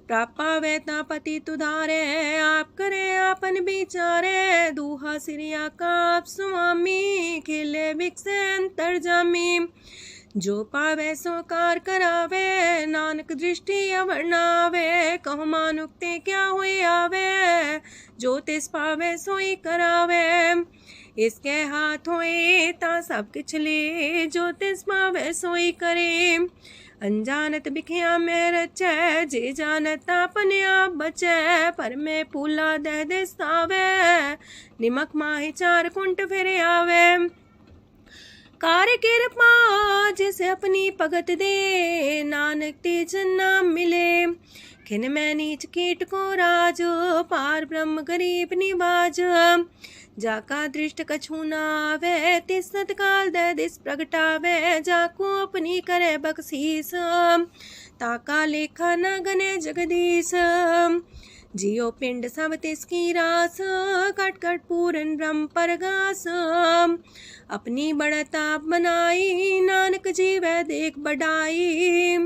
प्रापावे ता पति तुधारे आप करे आपन विचारे दूहा सिरिया का आप स्वामी खिले बिकसे अंतर जामी जो पावे सो कार करावे नानक दृष्टि अवर्णावे कहो मानुक्ते क्या हुए आवे जो तिस पावे सोई करावे इसके हाथ होए ता सब किछ ले जो तिस पावे सोई करे अनजानत बिखिया में रचे जे जानत अपने आप बचे पर में पूला दे दिस्तावे निमक माही चार कुंट फिर आवे कार्य कृपा जिसे अपनी भगत दे नानक तेज नाम मिले खिन में नीच कीट को राज पार ब्रह्म गरीब निवाज जाका दृष्ट कछु नावे तिस सतकाल दे दिस प्रगटावे जाको अपनी करे बख्शीस ताका लेखा न गने जगदीश जियो पिंड सब तिसकी रास कट कट पूरन ब्रह्म परगास अपनी बड़ताप बनाई नानक जीवै देख बढ़ाई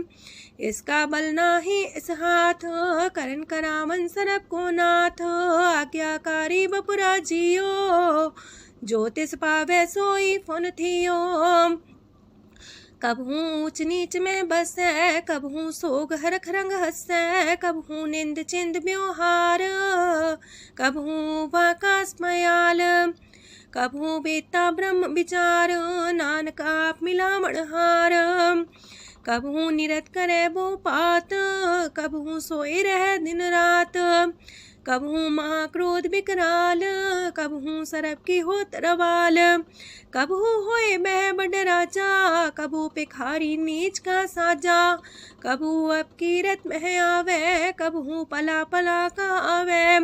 इसका बल नाही इस हाथ करन करावन सरब को नाथ आज्ञाकारी बपुरा जियो जो तिस पावे सोई फुन थियो कब हूँ ऊंच नीच में बसे कब हूँ सोग हरख रंग हंसे कब हूँ निंद चिंद व्यवहार कब हूँ वाकास मयाल कब हूँ बेता ब्रह्म विचार नानक आप मिलावण हार कब हूँ निरत करे वो पात कब हूँ सोए रह दिन रात कब हूँ महाक्रोध विकराल कब हूँ सरब की हो तरवाल कब हूँ होए बह बड़ राजा कब हूँ पिखारी नीच का साजा कब हूँ अब कीरत में आवे कब हूँ पला पला का आवे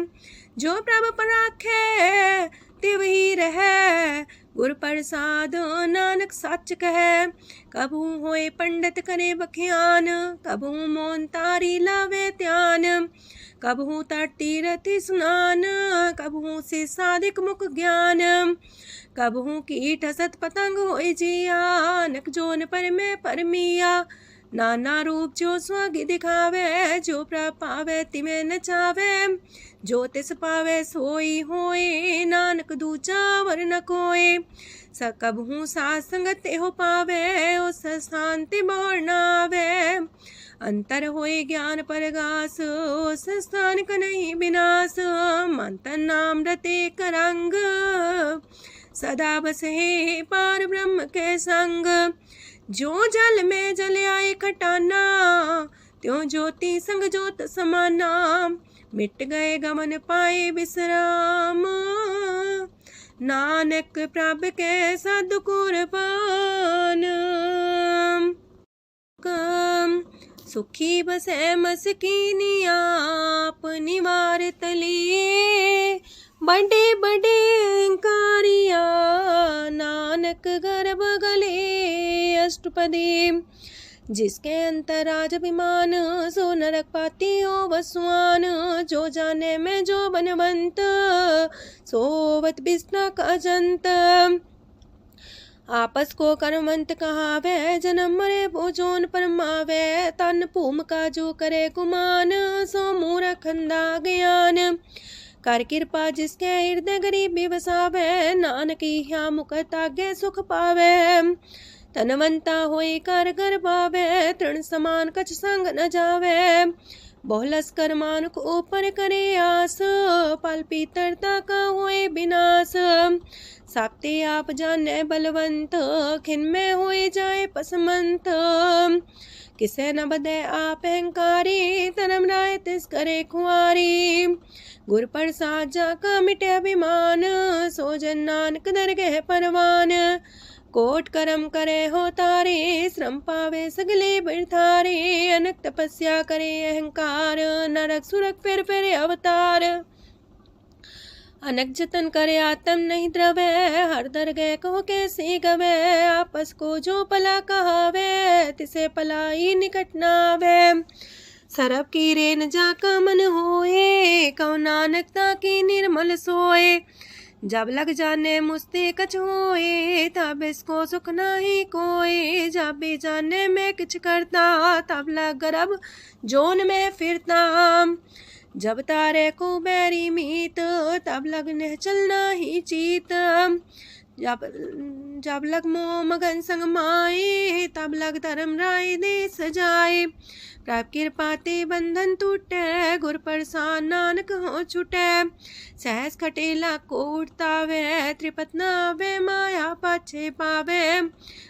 जो प्रभ पर राखे तिव ही रहे गुर प्रसाद नानक सच कहे कबू होए पंडित करे बख्यान कबू मौन तारी लावे ध्यान कबू तटी रति सुनान कबू से साधिक मुख ज्ञान कबू कीट सत पतंग होए जिया नक जोन पर में परमिया नाना रूप जो स्वागी दिखावे जो प्रपावे तिमे नचावे जो तिस पावे सोई होए नानक दूजा वर न कोय सकब हूँ साथ संगत हो पावे उस शांति मोर नावे अंतर होए ज्ञान परगास उस स्थान का नहीं विनाश मंतन नाम रते करंग सदा बसे पार ब्रह्म के संग जो जल में जल आए खटाना त्यों ज्योति संग ज्योत समाना मिट गए गमन पाए विश्राम नानक प्रभ के सद कुर्बान सुखी बसे मस्कीनी आप निवार तलिए बड़े बड़े अहंकारिया नानक गर्भ गले अष्टपदी। जिसके अंतराज अभिमान सो नरक पाती हो बसवान। जो जाने में जो बनवंत सोवत बिस्ना का जंत। आपस को कर्मवंत कहावे जन्म मरे भोजोन परमावे। तन भूम का जो करे गुमान सो मूर्ख अंधा ज्ञान। कर कृपा जिसके हृदय गरीबी बसावे। नानक यहाँ मुख तागे सुख पावे। तनवंता होए कर घर पावे। तृण समान कछ संग न जावे। बहुलस कर मानुक ऊपर करे आस। पल पीतरता का होए विनाश। साप्ते आप जाने बलवंत खिन में होए जाए पसमंत। किसे न बदे आप अहंकारी धर्म राय तिस करे खुआरी। गुर प्रसाद जाका मिटे अभिमान सो जन नानक दरगह परवान। कोट कर्म करे हो तारे श्रम पावे सगले बिरथारे। अनक तपस्या करे अहंकार नरक सुरक फिर अवतार। अनक जतन करे आत्म नहीं द्रवे हर दरगह कहो कैसे गवे। आपस को जो पला कहावे तिसे पलाई निकट नावे। सरब की रेन जाका मन होए कहो नानकता की निर्मल सोए। जब लग जाने मुस्ते कछ होए तब इसको सुख नाही कोई। जब भी जाने में किछ करता तब लग गर्भ जोन में फिरता। जब तारे को बैरी मीत तब लगने चलना ही चीत। जब लग मोह मगन संग माए तब लग धर्म राय दे सजाए। प्रभ कृपा ते बंधन टूटे गुर प्रसाद नानक हो छूटे। सहस खटेला को उठतावे त्रिपत नावे माया पाछे पावे।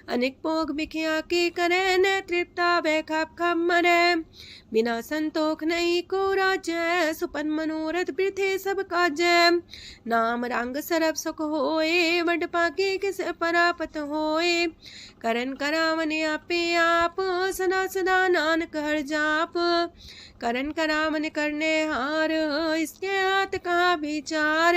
अनेक भोग बिखिया की करे न तृप्तावे खप खप मरे। बिना संतोख नहीं को राजय सुपन मनोरथ वृथे सब काजय। नाम रंग सरब सुख होए वड पाके किस परापत होए। करन करावन आपे आप सदा सदा नानक हर जाप। करन करावन करने हार इसके हाथ का विचार।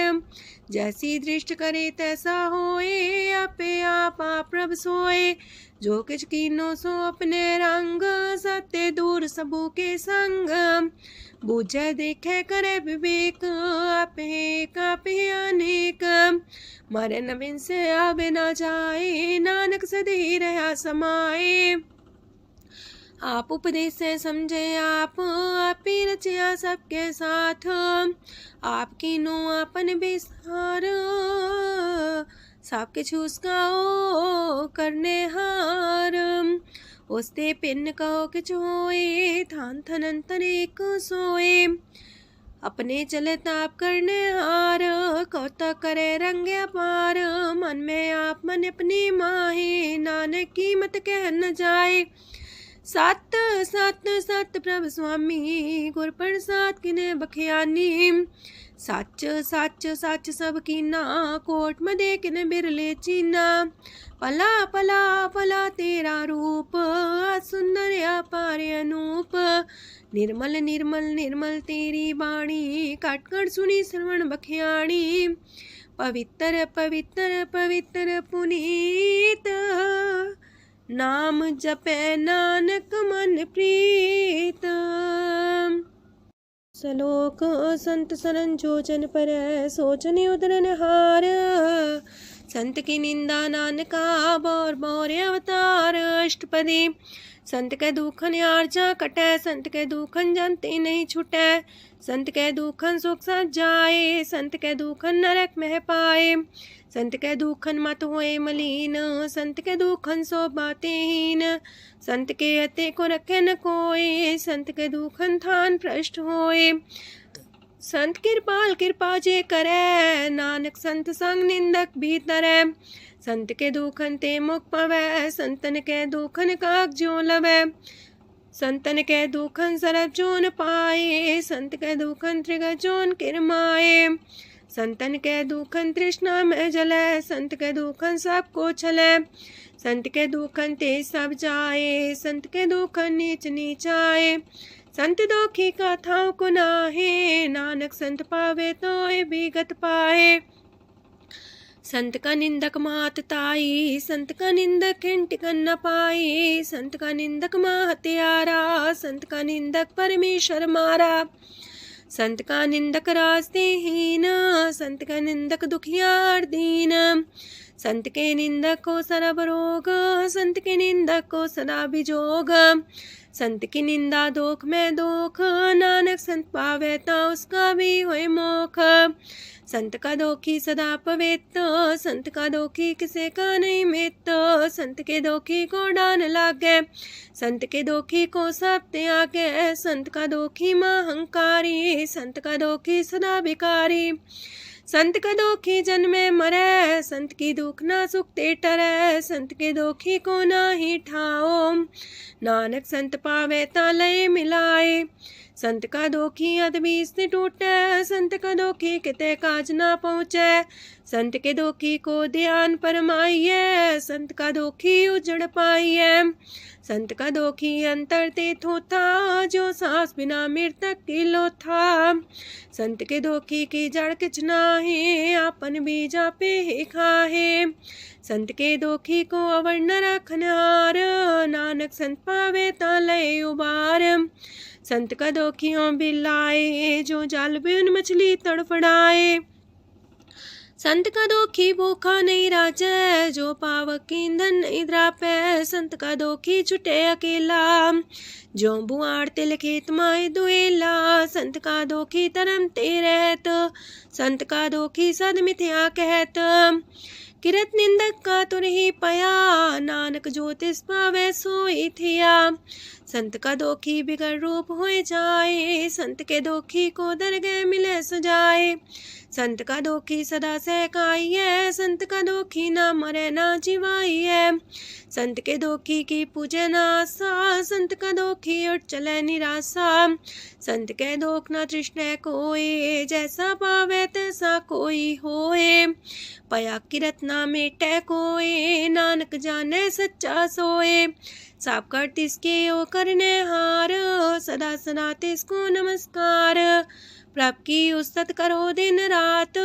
जैसी दृष्ट करे तैसा होए आपे आप प्रभ सोए। जो किछ कीनो सो अपने रंग सत्य दूर सबू के संग। बूझे देखे करे विवेक आपे अनेक। मरे न बिन से आवे न जाए नानक सदी रहा समाए। आप उपदेश से समझे आप ही रचिया सबके साथ। आपकी नो आपन विस्तार सब किछ उसका ओ करने हार। उसते पिन कहो किछ होए थान थनन तनेक सोए। अपने चले ताप करने हार कौतक करे रंग अपार। मन में आप मन अपनी माहे नानक की मत कह न जाए। सत सत सत प्रभ स्वामी गुर प्रसाद किने बखियानी। सच सच सच सब कीना कोट मदे किने बिरले चीना। पला पला पला तेरा रूप सुंदर अपार अनूप। निर्मल निर्मल निर्मल तेरी बाणी काट कर सुनी श्रवण बखियाणी। पवित्र पवित्र पवित्र पुनीत नाम जपे नानक मन प्रीत। सलोक संत सरन जोजन पर सोचन उदरन हार। संत की निंदा नानका बौर बौर अवतार। अष्टपदी संत के दुखन आर्जा कटे। संत के दुखन जानते नहीं छुटे। संत के दुखन सुख सज जाए। संत के दुखन नरक में पाए। संत के दुखन मत होए मलीन। संत के दुखन सो बातें हीन। संत के हते को रखे न कोई। संत के दुखन थान भ्रष्ट होए। संत कृपाल कृपा जे करे नानक संत संग निंदक भीतरे। संत के दुखन ते मुख पवे। संतन के दुखन काग जो लवे। संतन के दुखन सरब जोन पाए। संत के दुखन त्रिगत जोन किरमाए। संतन के दुखन तृष्णा में जले। संत के दुखन सबको छले। संत के दुखन ते सब जाए। संत के दुखन नीच नीचाए। संत दोखी कथाओं को नाहे, नानक संत पावे तो विगत पाए। संत का निंदक मात ताई, संत का निंदक हिंटिकन न पाई। संत का निंदक माँ हत्यारा, संत का निंदक परमेश्वर मारा। संत का निंदक रास्ते हीन, संत का निंदक दुखियार दीन। संत के निंदक को सरब रोग, संत के निंदक को सदा बिजोग। संत की निंदा दोख में दोख, नानक संत पावे ता उसका भी होए मोख। संत का दोखी सदा पवित्र, संत का दोखी किसे का नहीं मित्र। संत के दोखी को डान लागे, संत के दोखी को सब त्यागे। संत का दोखी महंकारी, संत का दोखी सदा भिकारी। संत का दोखी जन्मे मरे, संत की दुख ना सुख ते टरे। संत के दोखी को ना ही ठाओ, नानक संत पावे ता लय मिलाए। संत का दोखी अदबीस से टूटे, संत का दोखी किते काज ना पहुँचे। संत के दोखी को ध्यान परमाइए, संत का दोखी उजड़ पाइए। संत का दोखी अंतर ते थोथा, जो सांस बिना मृतक की लोथा। संत के दोखी की जड़ किछ नाहे, आपन बीजा पे ही खाहे। संत के दोखी को अवर न रखनार, नानक संत पावे ता लय उबार। संत का दोखियों बिलाए, जो जाल बिन मछली तड़फड़ाए। संत का दोखी भूखा नहीं राजे, जो पावक ईंधन नहीं द्रापे। संत का दोखी छुटे अकेला, जो बुआड़ तिल खेत माए दुएला। संत का दोखी तरम ते रहत, संत का दोखी सद मिथ्या कहत। किरत निंदक का तुर ही पया, नानक ज्योतिष पावे सोई थिया। संत का दोखी बिगड़ रूप होए जाए, संत के दोखी को दरगह मिले सजाए। संत का दोखी सदा सहकाइए, संत का दोखी ना मरे ना जिवाइए। संत के दोखी की पूजे ना आशा, संत का दोखी उठ चले निराशा। संत के दोख ना तृष्णा कोई, जैसा पावे तैसा कोई होए। पया किरत ना मेटे कोई, नानक जाने सच्चा सोए। साप कर तिसके ओ करने हार, सदा सदा तिसको नमस्कार। प्रभ की उस्तत करो दिन रात,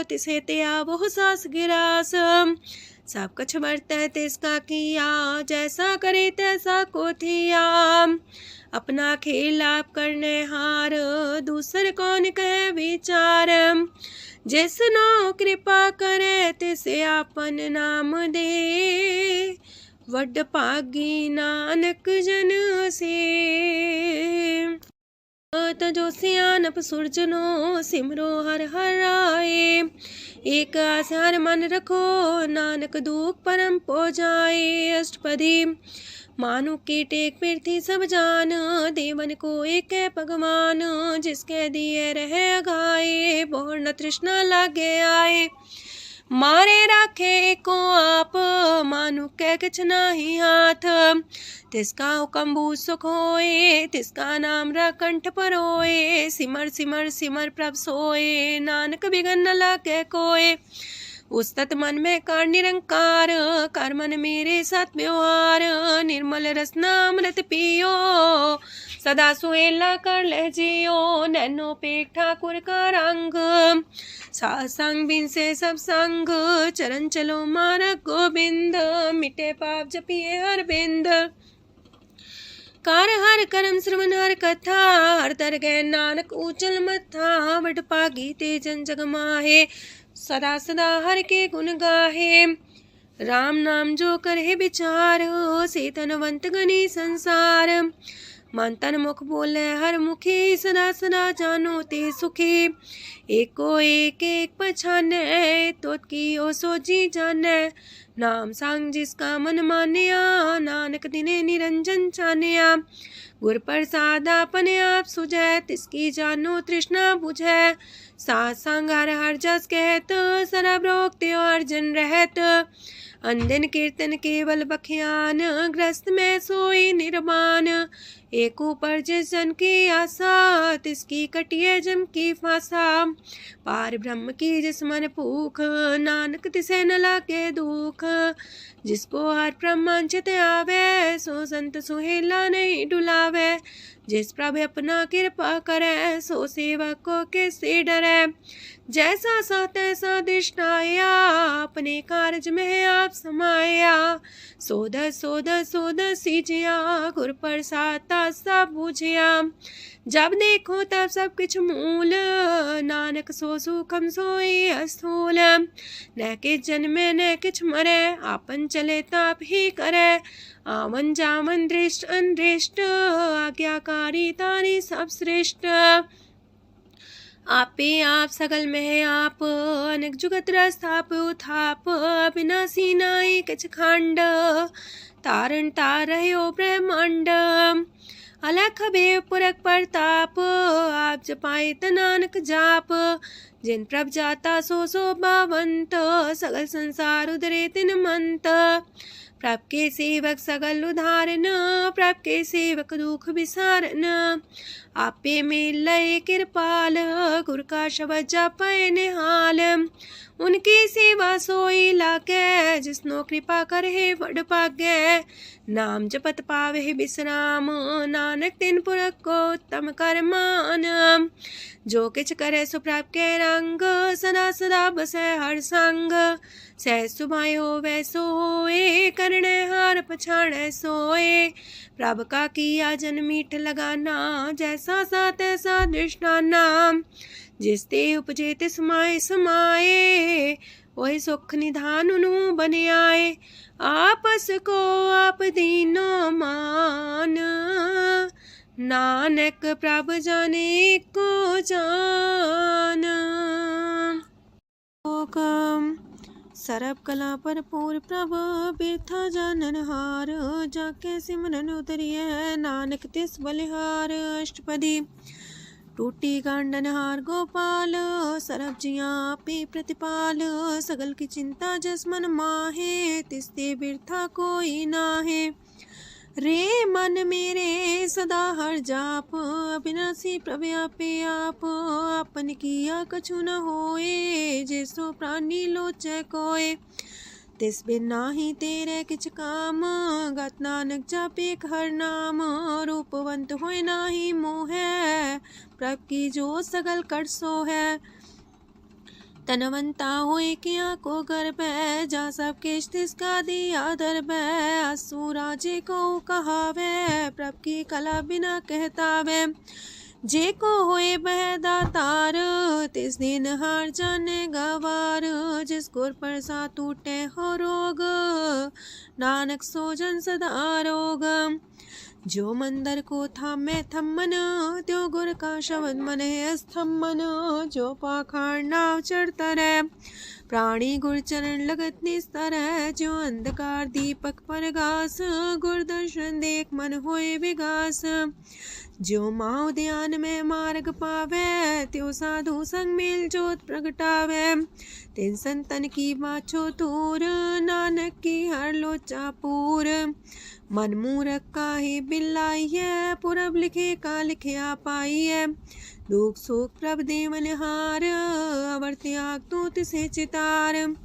तिसे त्या वो सास गिरास। सब कछ बरतै तिसका किया, जैसा करे तैसा को थिया। अपना खेल आप करने हार, दूसर कौन कहे विचार। जिसनो कृपा करे तिसे आपन नाम दे, वड पागी नानक जन से। तजो सियानप सुरजनो, सिमरो हर हर आए। एक आसार मन रखो, नानक दुख परम पो जाए। अष्टपदी मानु के टेक पृथ्वी सब जान, देवन को एक है भगवान। जिसके दिए रहे अघाए, बोर न तृष्णा लागे आए। मारे राखे को आप, मानु के किछ नाही हाथ। तिसका हुक्म सुख होए, तिसका नाम रकंठ पर होए। सिमर सिमर सिमर प्रभ सोए, नानक बिगन न लागे कोय। उस्तत मन में कर निरंकार, कर मन मेरे साथ व्यवहार। निर्मल रसना अमृत पियो, सदा सुहेला कर ले जियो। नैनो पेट ठाकुर का रंग, सासंग बिन से सब संग। चरण चलो मार्ग गोविंद, मिटे पाप जपिए हर बिंद। कार हर करम श्रवण हर कथा, हर तर गए नानक ऊचल मथा। वड पागी ते जन जग माहे, सदा सदा हर के गुण गाहे। राम नाम जो करे विचार, से तनवंत गनी संसार। मन तन मुख बोले हर मुखी, सदा सदा जानो ते सुखी। एको एक एक पछाने, तोत की ओ सोची जाने। नाम सांग जिसका मन मानिया, नानक दिने निरंजन छानिया। गुर प्रसाद अपने आप सुझै, तिसकी जानो तृष्णा बुझै। साथ संग हर हर जस कहत, सरब रोग त्यो अर्जन रहत। अंधन कीर्तन केवल बख्यान, ग्रस्त में सोई निर्वाण। एक ऊपर जिस जन की आशा, तिसकी कटिए जम की फांसा। पार ब्रह्म की जिस मन भूख, नानक तिसे न लागे दुख। जिसको हर प्रमांचित आवे, सो संत सुहेला नहीं डुलावे। जिस प्रभु अपना कृपा करे, सो सेवक को किससे डरे। जैसा सा तैसा दृष्टाया, अपने कारज में आप समाया। सोध सोध सोध सीजिया, गुर प्रसाद सब बुझिया। जब देखो तब सब कुछ मूल, नानक सो सुखम सोई अस्थूल। न किछ जन्मे न किछ मरे, आपन चले ताप ही करे। आवन जावन दृष्ट अनदृष्ट, आज्ञाकारी तारी सब श्रेष्ठ। आपे आप सगल में आप, अनेक जुगत रस्थाप उथाप। अविनाशी नाई किछ खंड, तारण तार रह्यो ब्रह्मांड। अलख भेव पुरख प्रताप, आप जपाए त नानक जाप। जिन प्रभ जाता सो शोभावंत, सगल संसार उधरे तिन मंत। प्रभ के सेवक सगल उधारन, प्रभ के सेवक दुख विसारन। आपे में लय कृपाल, गुर का शब्द जपै निहाल। उनकी सेवा सोई लागे, जिसनो कृपा करे वड पागे। नाम जपत पावे विश्राम, नानक तिन पुरख को उत्तम कर मान। जो किछ करे सो प्रभ के रंग, सदा सदा बसै हर संग। सह सुभाए होवे सो होए, करणे हार पछाड़े सोए। प्रभ का किया जन मीठ लगाना, जैसा सा तैसा दृष्टाना। जिस ते उपजे तिस माए समाए, वही सुख निधान उनु बन आए। आपस को आप दीनो मान, नानक प्रभ जाने को जान। सरब कला पर पूर प्रभ, बिरथा जानन हार। जाके सिमरन उतरिए, नानक तिस बलिहार। अष्टपदी। टूटी गांडन हार गोपाल, सरब जिया पे प्रतिपाल। सगल की चिंता जस मन माहे, तिसते बिरथा कोई नाहे। रे मन मेरे सदा हर जाप, अविनाशी प्रभु आपे आप। आपन किया कछु न होए, जैसो प्राणी लोचै कोय। तिस बिन नाही तेरे किछ काम, गत नानक जापे हर नाम। रूपवंत होय नाही मोहै, प्रभ की जो सगल कर सो है। तनवंता होए किया को गर्भ है, जा सब केश तिसका दिया दर्ब है। असु राजे को कहावे, प्रभ की कला बिना कहतावे। जे को होए बह दातार, तिस दिन हार जाने गवार। जिस गुर प्रसाद टूटे हो रोग, नानक सो जन सदा रोग। जो मंदर को थामे थम्मन, त्यो गुर का शब्द मन है स्तम्भन। जो पाखार नाव चढ़ता रहे, प्राणी गुर चरण लगत निस्तर है। जो अंधकार दीपक पर घास, गुर दर्शन देख मन होए विगास। जो माओ ध्यान में मार्ग पावे, त्यो साधु संग मेल जोत प्रगटावे। तिन संतन की बाछो तूर, नानक की हर लोचा पूर। मन मूरख काहे बिलाइए, पुरब लिखे का लिखिया पाइए। दुख सुख प्रभ देवन हार, अवर त्याग तू तिसे चितार।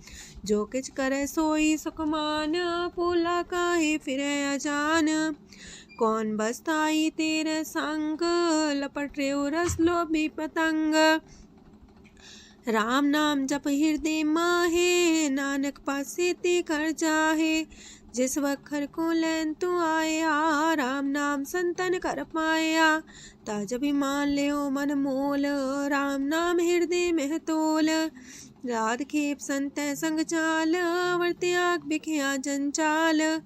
जो किछ करे सोई सुखमान, पोला काहे फिरे अजान। कौन बसताई तेरे संग, लपट रे रस लोभी पतंग। राम नाम जप हृदय माहे, नानक पासे ते कर जाहे। जिस वखर को लैन तू आया, राम नाम संतन कर पाया। ताज अभिमान ले ओ मन मोल, राम नाम हृदय में तोल। राध खेप संत संग चाल, अवर त्याग बिखिया जंचाल।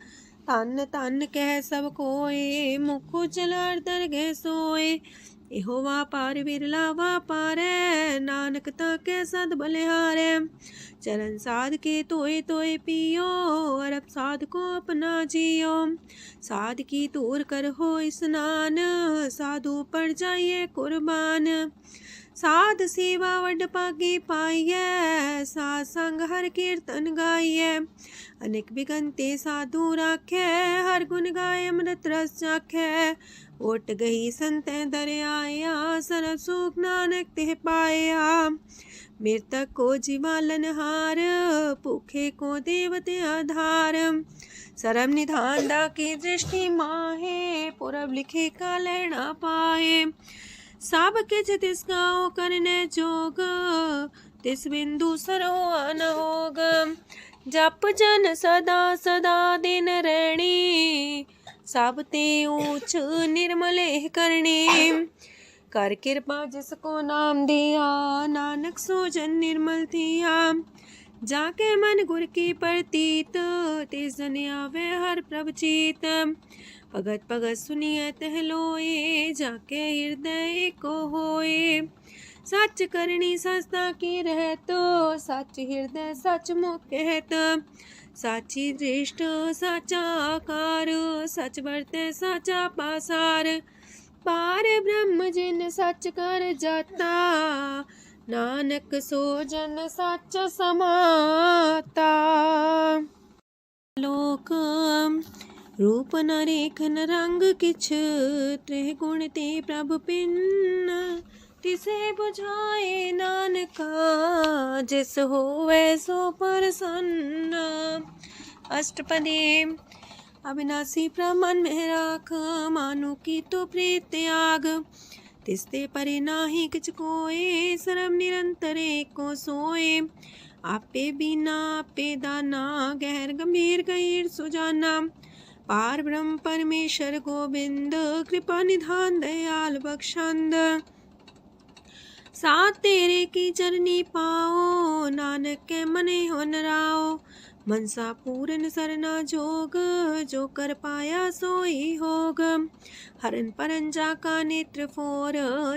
तन तन कह सब कोय, मुख उजल दर गह सोए। एहो वापार विरला वापारै, नानक ताके सद बलिहारै। चरण साध के तोय तोय पियो, अरब साध को अपना जियो। साध की तूर कर हो स्नान, साधु पर जाइए कुर्बान। साध सेवा वड पागे पाइए, साध संग हर कीर्तन गाइए। अनेक बिगनते साधु राखै, हर गुण गाय अमृत रस चाखै। ओट गई संतै दर आया, सरब सुख नानक तिह पाया। मृतक को जीवालन हार, भूखे को देवते आधार। सरब निधान दा की दृष्टि माहे, पुरब लिखे का लैना पाए। सब किछ तिस गाओ करने जोग, तिस बिंदु सरो अनहोग। जप जन सदा सदा दिन रैणी, सब ते ऊंच निर्मल करणी। कर कृपा जिसको नाम दिया, नानक सो जन निर्मल थिया। जाके मन गुर की प्रतीत, तिस जन आवे हर प्रभ चीत। भगत भगत सुनिए तह लोए, जाके हृदय को होए। सच करनी सस्ता की रहत, सच हृदय सच मुख कहत। साची दृष्ट साचा आकार, सच बरते साचा पासार। पार ब्रह्म जिन सच कर जाता, नानक सो जन सच समाता। लोक रूप न रेखन रंग किछ, त्रिह गुण ते प्रभु पिन्न। तिसे बुझाए नानका, जिस होवे सो प्रसन्न। अष्टपदी। अविनाशी प्रमन में राख, मानु की तो प्रीत त्याग। तिसते परे नाही किछ कोय, सरब निरंतर एको सोए। आपे बिना आपे दाना, गहर गंभीर गहीर सुजाना। पार ब्रह्म परमेश्वर गोविंद, कृपा निधान दयाल बख्शंद। साथ तेरे की चरनी पाओ, नानक के मने हो नराओ। मनसा पूरन सरना जोग, जो कर पाया सोई होग। हरन परन जाका नेत्र फोर,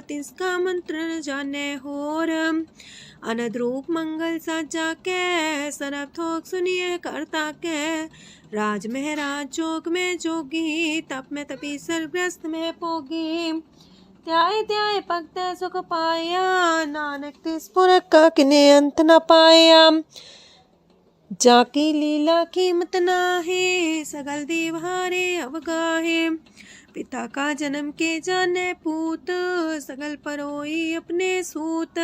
तिसका मंत्र न जाने होर। अनद रूप मंगल साजा कै, सरब थोक सुनिए करता कै। राज महराज जोग में जोगी, तप में तपी सर्वग्रस्त में पोगी। त्याय त्याय भगत सुख पाया, नानक तिस पुरख का किने अंत न पाया। जाकी लीला कीमत नाहे, सगल देव हारे अवगाहे। पिता का जन्म के जाने पूत, सगल परोई अपने सूत।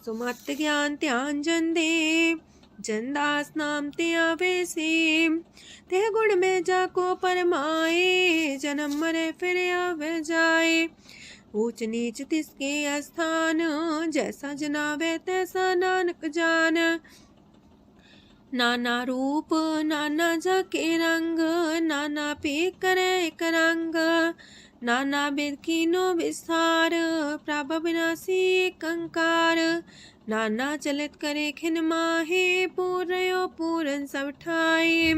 सुमत ज्ञान ध्यान जन दे, जनदास नाम ते आवे से। तेह गुण में जाको परमाए, जन्म मरे फिर आवे जाए। ऊंच नीच तिसके स्थान, जैसा जनावे तैसा नानक जान। नाना रूप नाना जाके रंग, नाना पे करे एक रंग। नाना बिद कीनो विस्तार, प्रभ विनाशी कंकार। नाना चलित करे खिन माहे, पूर्यो पूरन सब ठाए।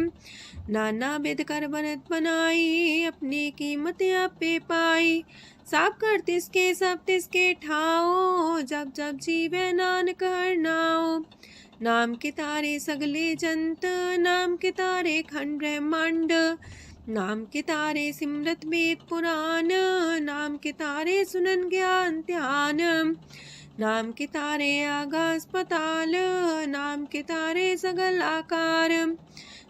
नाना बिद कर बनत बनाई, अपनी कीमत आपे पाई। सब कर तिसके सब तिसके ठाओ, जब जब जीवे नानक हर नाओ। नाम के तारे सगले जंत, नाम के तारे खंड ब्रह्मांड। नाम के तारे सिमरत वेद पुराण, नाम के तारे सुनन ज्ञान ध्यान। नाम के तारे आकाश पताल, नाम के तारे सगल आकार।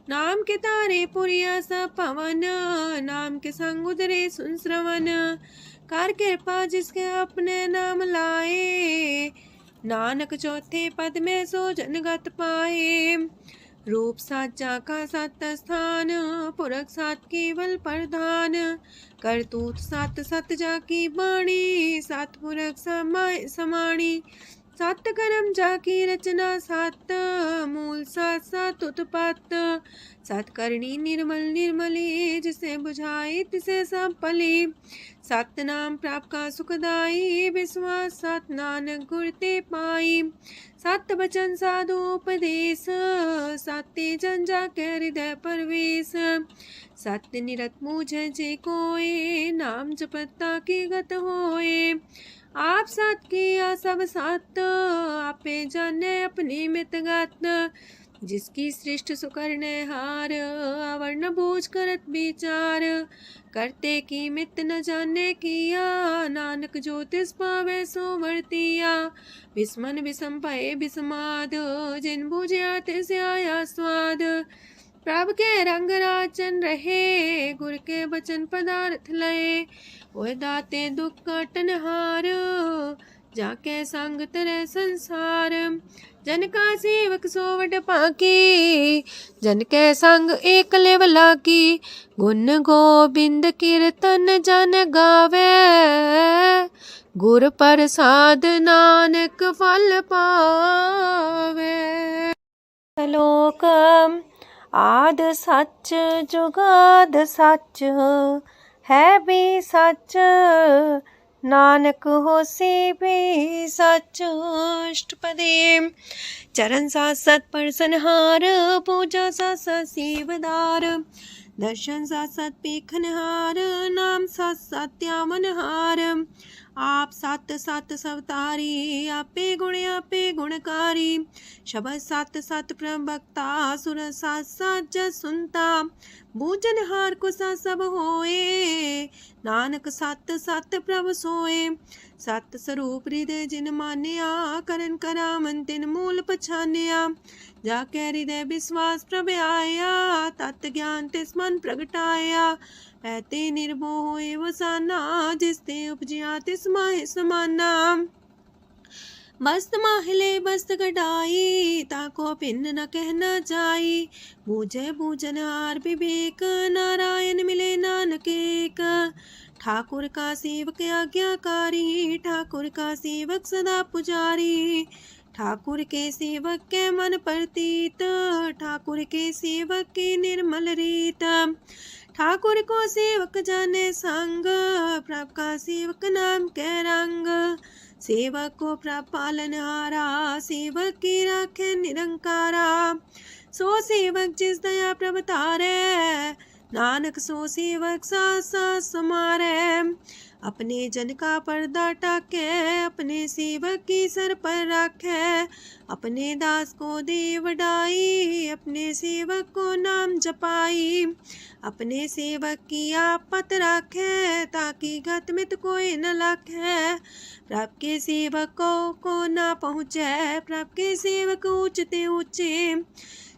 नाम के तारे पुरिया सब पवन, नाम के संग उदरे सुन श्रवण। कर कृपा जिसके अपने नाम लाए, नानक चौथे पद में सो जनगत पाए। रूप साचा का सत स्थान, पुरख सात केवल प्रधान। करतूत सत सत जाकी बाणी, सत पुरख समाणी। सत कर्म जाकी रचना सत, मूल सत सत उत्पत्त। सत करनी निर्मल निर्मली, जिसे बुझाई तिसे सब पली। सत नाम प्राप्त का सुखदाई, विश्वास सत नानक गुर ते पाई। सत बचन साधु उपदेश, सत्य जन जाके हृदय परवेश। सत्य निरत मुझे जे कोय, नाम जपता की गत होए। आप सत किया सब सत, आपे जाने अपनी मित गत। जिसकी सृष्ट सुकर्ण हार आवरण बोझ करत विचार करते की मित न जाने किया नानक जो तिस पावे सो वर्तिया विस्मन विषम पाए विस्माद जिन बुझिया तिस आया स्वाद प्रभ के रंग राचन रहे गुर के बचन पदार्थ लय ओए दाते दुख काटन हार जाके संग तरह संसार जन का सेवक सोवट पाकी जन के संग एक लेवला की गुण गोबिंद कीर्तन जन गावे गुर प्रसाद नानक फल पावे। श्लोक आद सच जुगाद सच है भी सच नानक होसी भी सच। अष्टपदी चरण साथ सत परसनहार पूजा साथ सत सेवदार दर्शन साथ सत पेखनहार नाम साथ सत्यावनहार आप सत सत सवतारी आपे गुणकारी शब्द सत सत प्रवक्ता सुर साथ साथ जस सुनता बूझनहार को सा सब होए नानक सत सत प्रभ सोए सत स्वरूप हृदय जिन मान्या करन करामन तिन मूल पछान्या जाके हृदय विश्वास प्रभ आया तत् ज्ञान तिस मन प्रगटाया ऐते निर्भो होए वसाना जिसते उपजिया तिस माहि समाना मस्त माहिले बस्त कटाई ताको पिन्न न कहना जाई बूझे बूझनहार विवेक नारायण मिले नानक एक ठाकुर का सेवक आज्ञाकारी ठाकुर का सेवक सदा पुजारी ठाकुर के सेवक के मन प्रतीत ठाकुर के सेवक के निर्मल रीत ठाकुर को सेवक जाने संग प्रभ का सेवक नाम के रंग सेवक को प्रभ पालनहारा सेवक की राखे निरंकारा सो सेवक जिस दया प्रभ तारे नानक सो सेवक साथ साथ समारे अपने जन का पर्दा टाके अपने सेवक की सर पर रखे अपने दास को दे वडाई अपने सेवक को नाम जपाई अपने सेवक की आपत रखे ताकि गत मित कोई न लखे प्रभ के सेवक को ना पहुँचे प्रभ के सेवक ऊंचते ऊंचे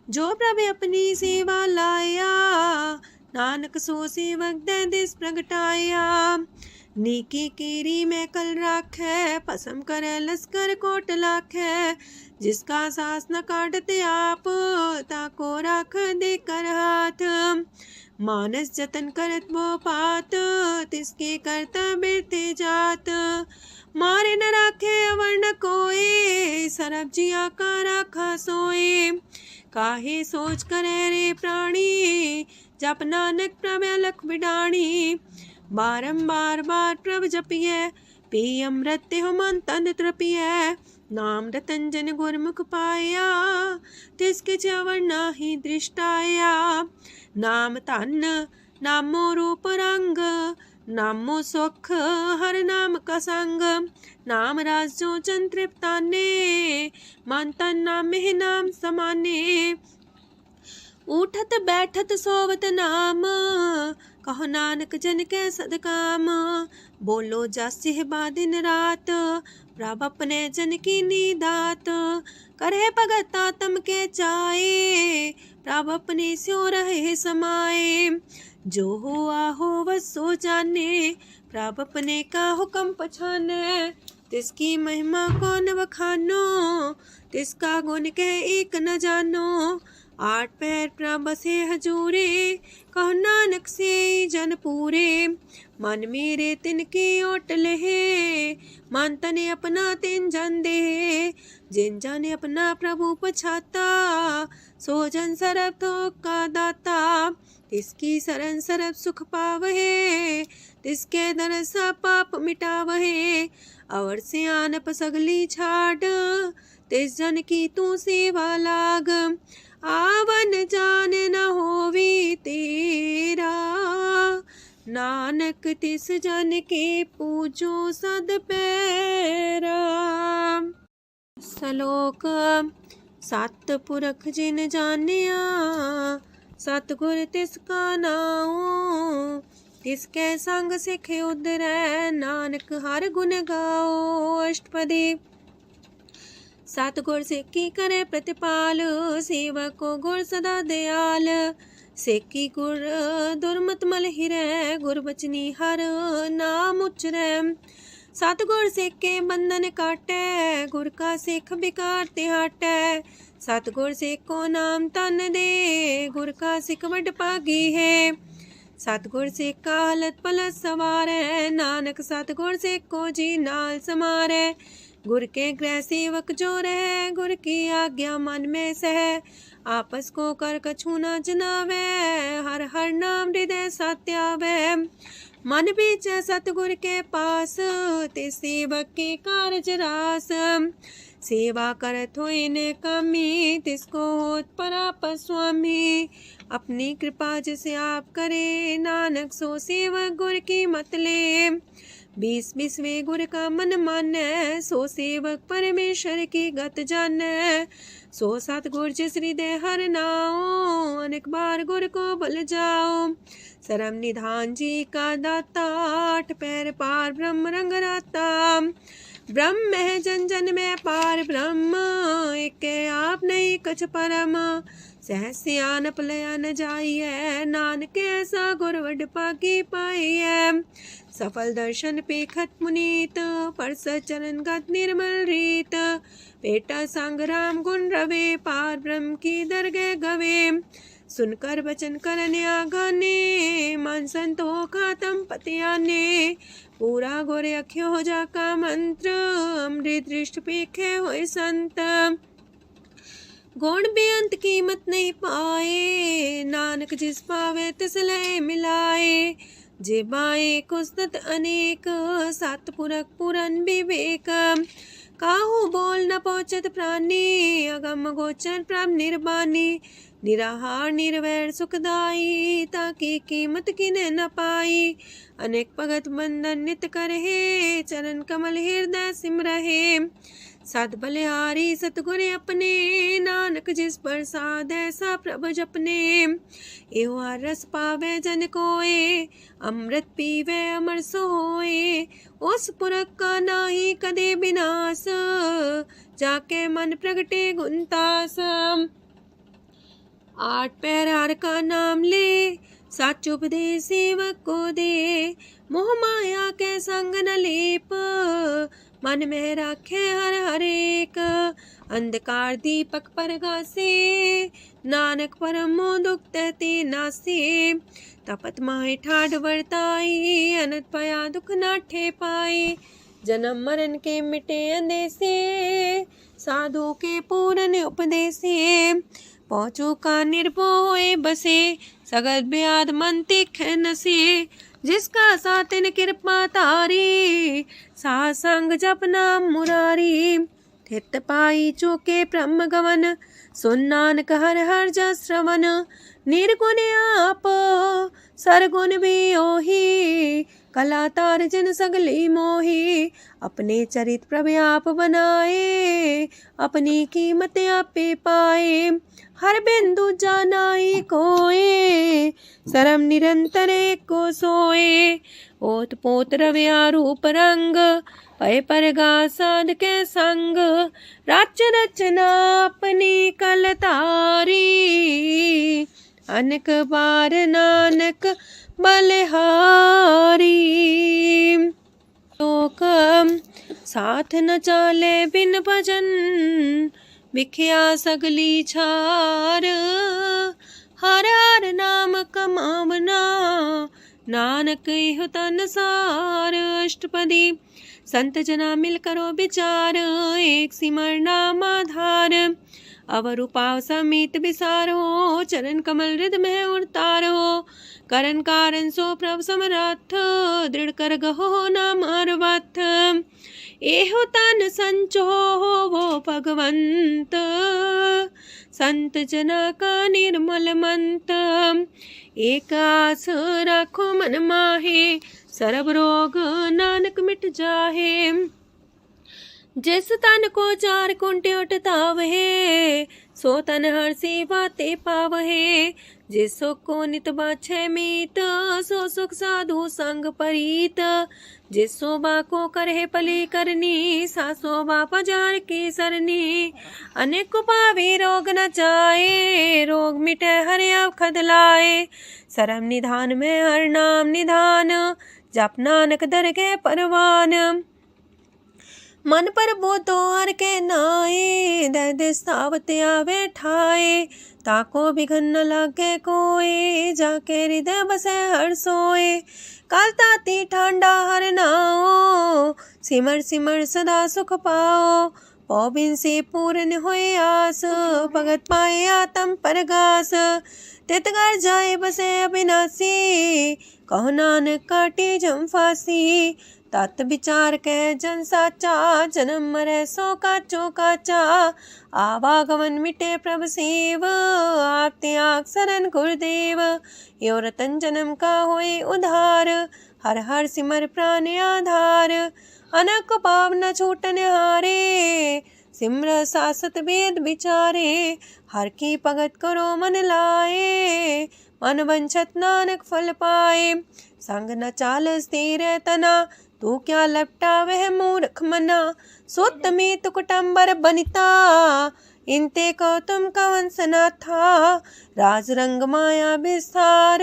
जो प्रभ अपनी सेवा लाया नानक सो सेवक दे दिस प्रगटाया नीकी कीरी में कल राखे पसम करे लस्कर कोट लाखे जिसका सास न काटते आप ताको राख दे कर हाथ मानस जतन करत वो पात तिसके करता बिरते जात मारे न राखे अवर्ण कोए सरब जिया का राखा सोए काहे सोच करे रे प्राणी जप नानक प्रभ अलख बिडाणी बारंबार बार प्रभ जपिए पी अमृत हो मन तन तृपिए नाम रतन जन गुरमुख पाया तिसके चवर नाही दृष्टाया नाम तन नामो रूप रंग नामो सुख हर नाम का संग नाम राज जो जन तृप्ताने मन तन नाम ही नाम समाने उठत बैठत सोवत नाम कहो नानक जन के सदकाम बोलो जासिह दिन रात प्रभ अपने जन की नीदात करे भगत आत्म के चाए प्रभ अपने स्यो रहे समाए जो हो आहो वसो जाने प्रभ अपने का हुक्म पछाने तिसकी महिमा कौन बखानो तिसका गुण के एक न जानो आठ पैर प्रभ बसे हजूरे कहो नानक से जन पूरे मन मेरे तिनके ओट लहे मन तने अपना तिन जन दे जिन जाने अपना प्रभु पछाता सो जन सरब थोक का दाता तिसकी शरण सरब सुख पावहे तिसके दरसा पाप मिटावहे और से आनप सगली छाड़ तिस जन की तू सेवा लाग आवन जान न होवी तेरा नानक तिस जन के पूजो सद पैरा। श्लोक सतपुरख जिन जानिया सतगुर तिसका नाओ। तिसके संग सिख उधरै नानक हर गुण गाओ। अष्टपदी। सतगुर सिक्खी करे प्रतिपाल सेवक को गुर सदा दयाल। सेकी गुर दुर्मत मल हिरै गुर बचनी हर नाम उचरै। सतगुर सेके बंधन काटै गुर का सिख बिकार ते हटै। सतगुर सेको नाम तन दे गुर का सिख वड भागी है। सतगुर सेका हलत पलत सवारै नानक सतगुर सेको जी नाल समारै। गुर के गृह सेवक जो रह गुर की आज्ञा मन में सह। आपस को कर कछु न जनावै हर हर नाम हृदय सत्यावै। मन बीचै सतगुर के पास ते सेवक के कारज रास। सेवा करत होए ने कामी तिसको होत परापर स्वामी। अपनी कृपा जिसे आप करे नानक सो सेवक गुर की मत ले। 20 गुर का मन मानै सो सेवक परमेश्वर की गत जानै। सो सतगुर जिस हृदय हर नाओ अनेक बार गुर को बल जाओ। सरम निधान जी का दाता आठ पैर पार ब्रह्म रंग राता। ब्रह्म है जन जन में पार ब्रह्म एक आप नहीं कछ परम। सहस सियानप लया न जाइए नानक ऐसा गुर वड पागी पाइए। सफल दर्शन पेखत मुनीत परस चरण गत निर्मल रीत। बेटा संग राम गुण रवे पार ब्रह्म की दरगह गवे। सुनकर वचन करन आगाने मन संतो खातम पतियाने। पूरा गुर अख्यो जा का मंत्र अमृत दृष्ट पेखे होए संत। गुण बेअंत कीमत नहीं पाए नानक जिस पावे तिस लय मिलाए। जे बाए कुस्तत अनेक सतपुरख पुरन विवेक। काहू बोल न पहुँचत प्राणी अगम गोचर प्रभ निर्बानी। निराहार निर्वैर सुखदाई ताकि कीमत किने न पाई। अनेक भगत बंधन नित करहे चरण कमल हृदय सिमरहे। सत बलिहारी सतगुर अपने नानक जिस प्रसाद ऐसा प्रभ जपने। एहो रस पावे जन कोय अमृत पीवे अमर सोए। उस पुरख का नाही कदे विनाश जाके मन प्रगटे गुणतास। आठ पैर हर का नाम ले सच उपदेश सेवक को दे। मोह माया के संग न लेप मन में राखे हर हर एक। अंधकार दीपक परगासे नानक परम दुख तहते नासे। तपत माहे ठाढ़ वर्ताई अनत पया दुख नाठे पाए। जन्म मरण के मिटे अंदेसे साधु के पूरन उपदेसे। पहुँचो का निर्भो होए बसे सगत ब्याद मन तीखे नसे। जिसका सातिन कृपा तारी साध संग जप नाम मुरारी। थित पाई चूके ब्रह्म गवन सुन नानक हर हर जस श्रवण। निर्गुण आप सरगुण भी ओही कला तार जिन सगली मोही। अपने चरित प्रभ आप बनाए अपनी कीमत आपे पाए। हर बिंदु जानाई कोए सरम निरंतर को सोए। ओत पोत रव्या रूप रंग पय परगा साध के संग। रच रचना अपनी कल तारी अनेक बार नानक बलिहारी। लोक साथ न चाले बिन भजन विख्या सगली छार। हर हर नाम कमावना नानक इह तन सार। अष्टपदी। संत जना मिल करो विचार एक सिमर नाम आधार। अवर उपाव समीत विसारो चरण कमल हृद में उतारो। करन कारण सो प्रभ समरथ दृढ़ कर गहो नाम अर्वथ। एहो तन संचो वो भगवंत संत जना का निर्मल मंत। एक आस राखो मन माहे सर्व रोग नानक मिट जाहे। जिस तन को चार कुंटे उठता वहे, सो तन हर सी बातें पावहे। जिस सुख को नित बाछे मीत, सो सुख साधु संग परीत। जिस शोभा को करहे पली करनी, सा शोभा पजार की सरनी। अनेक पावी रोग न जाए, रोग मिटे हर अवखद लाए। सरम निधान में हर नाम निधान, जप नानक दरगे परवान। मन पर बोतो हर के नाए, दर्द सावत आवे ठाए। ताको बिघन न लागे कोए, जाके हृदय बसे हर सोए। काल ताती ठांडा हर नाओ, सिमर सिमर सदा सुख पाओ। पौबिन से पूर्ण होए आस, भगत पाए आत्म परगास। तित घर जाए बसे अविनाशी, कहो नानक काटे जम फांसी। तत् विचार के जन साचा, जन्म मरे सो काचो काचा। आवागमन मिटे प्रभ सेव, आप त्याग शरण गुरुदेव। यो रतन जन्म का होए उधार, हर हर सिमर प्राण आधार। अनक पाव न छूटन हारे, सिमर सासत वेद विचारे। हर की भगत करो मन लाए, मन वंछत नानक फल पाए। संग न चाल स्थिर तना, तू क्या लपटा वह मूर्ख मना। सुत में तु कुटुम्बर बनिता, इनते को तुम कवन सना था। राज रंग माया विस्तार,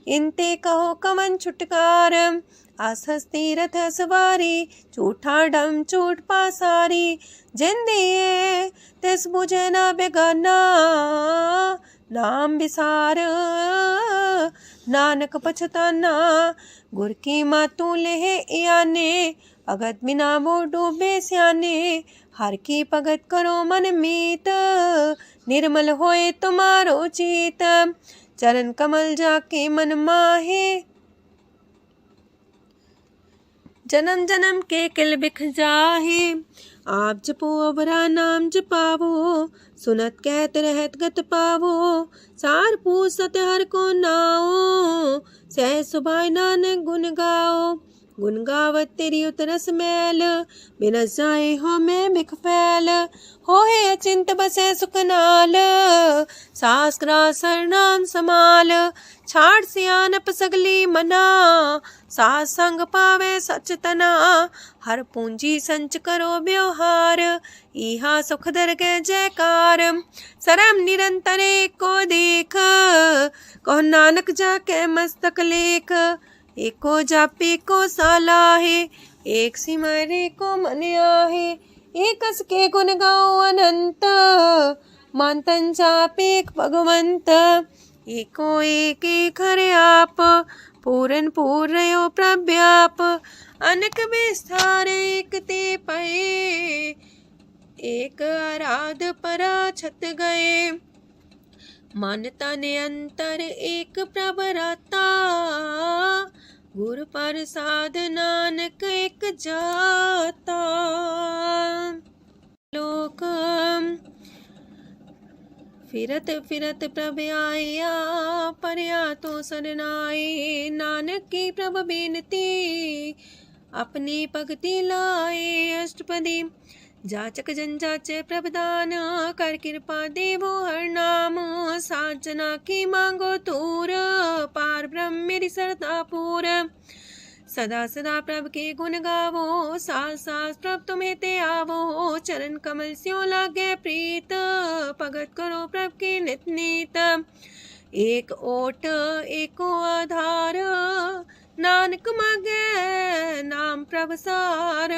इनते कहो कवन छुटकार। आस हस्ती रथ सवारी, झूठा डम झूठ पासारी। जिन दिए तिस बुझे न बेगाना, नाम विसार नानक पछताना। गुर की मातू लेहे याने, भगत बिना वो डूबे स्याने। हर की भगत करो मन मीत, निर्मल होए तुम्हारो चीत। चरण कमल जाके मन माहे, जन्म जन्म के किल बिख जाहे। आप जपो अवरा नाम जपावो, सुनत कहत रहत गत पावो। सार पूछ सत हर को नाओ, सह सुभाय नानक गुन गाओ। गुन गावत तेरी उतरस मैल, बिनस जाए हो मैं बिख फैल। होए अचिंत बसे सुख नाल, सास ग्रास हर नाम समाल। छाड़ सियानप सगली मना, सास संग पावे सच तना। हर पूंजी संच करो व्यवहार, इहा सुख दर के जयकार। सरम निरंतर को देख, कहो नानक जाके मस्तक लेख। एको जापे को सालाहे, एक सिमरे को मन आहे। एक हस के गुण गाओ अनंत, मानतन जापे भगवंत। एको एक एक हरे आप, पूरन पूर्णयो प्रव्याप। अनक विस्तार एक ते पए, एक आराध परा छत गए। मन तन अंतर एक प्रभ राता, गुर प्रसाद नानक एक जाता। लोक फिरत फिरत प्रभ आया, परया तो सरनाए। नानक की प्रभ बेनती, अपनी भगति लाए। अष्टपदी जाचक जन जाचे प्रभदान, कर कृपा देवो हर नाम। सात जना की मांगो तूर, पार ब्रह्म मेरी सरदा पूर। सदा सदा प्रभ के गुण गावो, सास सास प्रभ तुम्हें ते आवो। चरण कमल स्यों लागे प्रीत, भगत करो प्रभ के नित नीत। एक ओट एको आधार, नानक मांगे नाम प्रभ सार।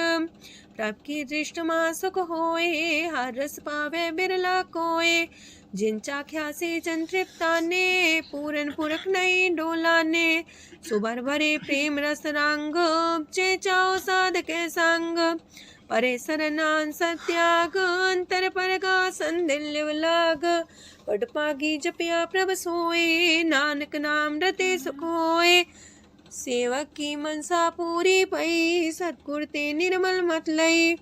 प्रभ की दृष्ट मां सुख होए, हर रस पावे बिरला कोय। जिन चाख्या से जन तृप्ताने, पूरन पुरख नहीं डोलाने। सुबर भरे प्रेम रस रंग, जे चाओ साध के संग। परे सरनान सत्याग, अंतर परगा संदिल लाग। पट पागी जपिया प्रभ सोए, नानक नाम रते सुख होए। सेवक की मनसा पूरी पई, सतगुर ते निर्मल मत लई।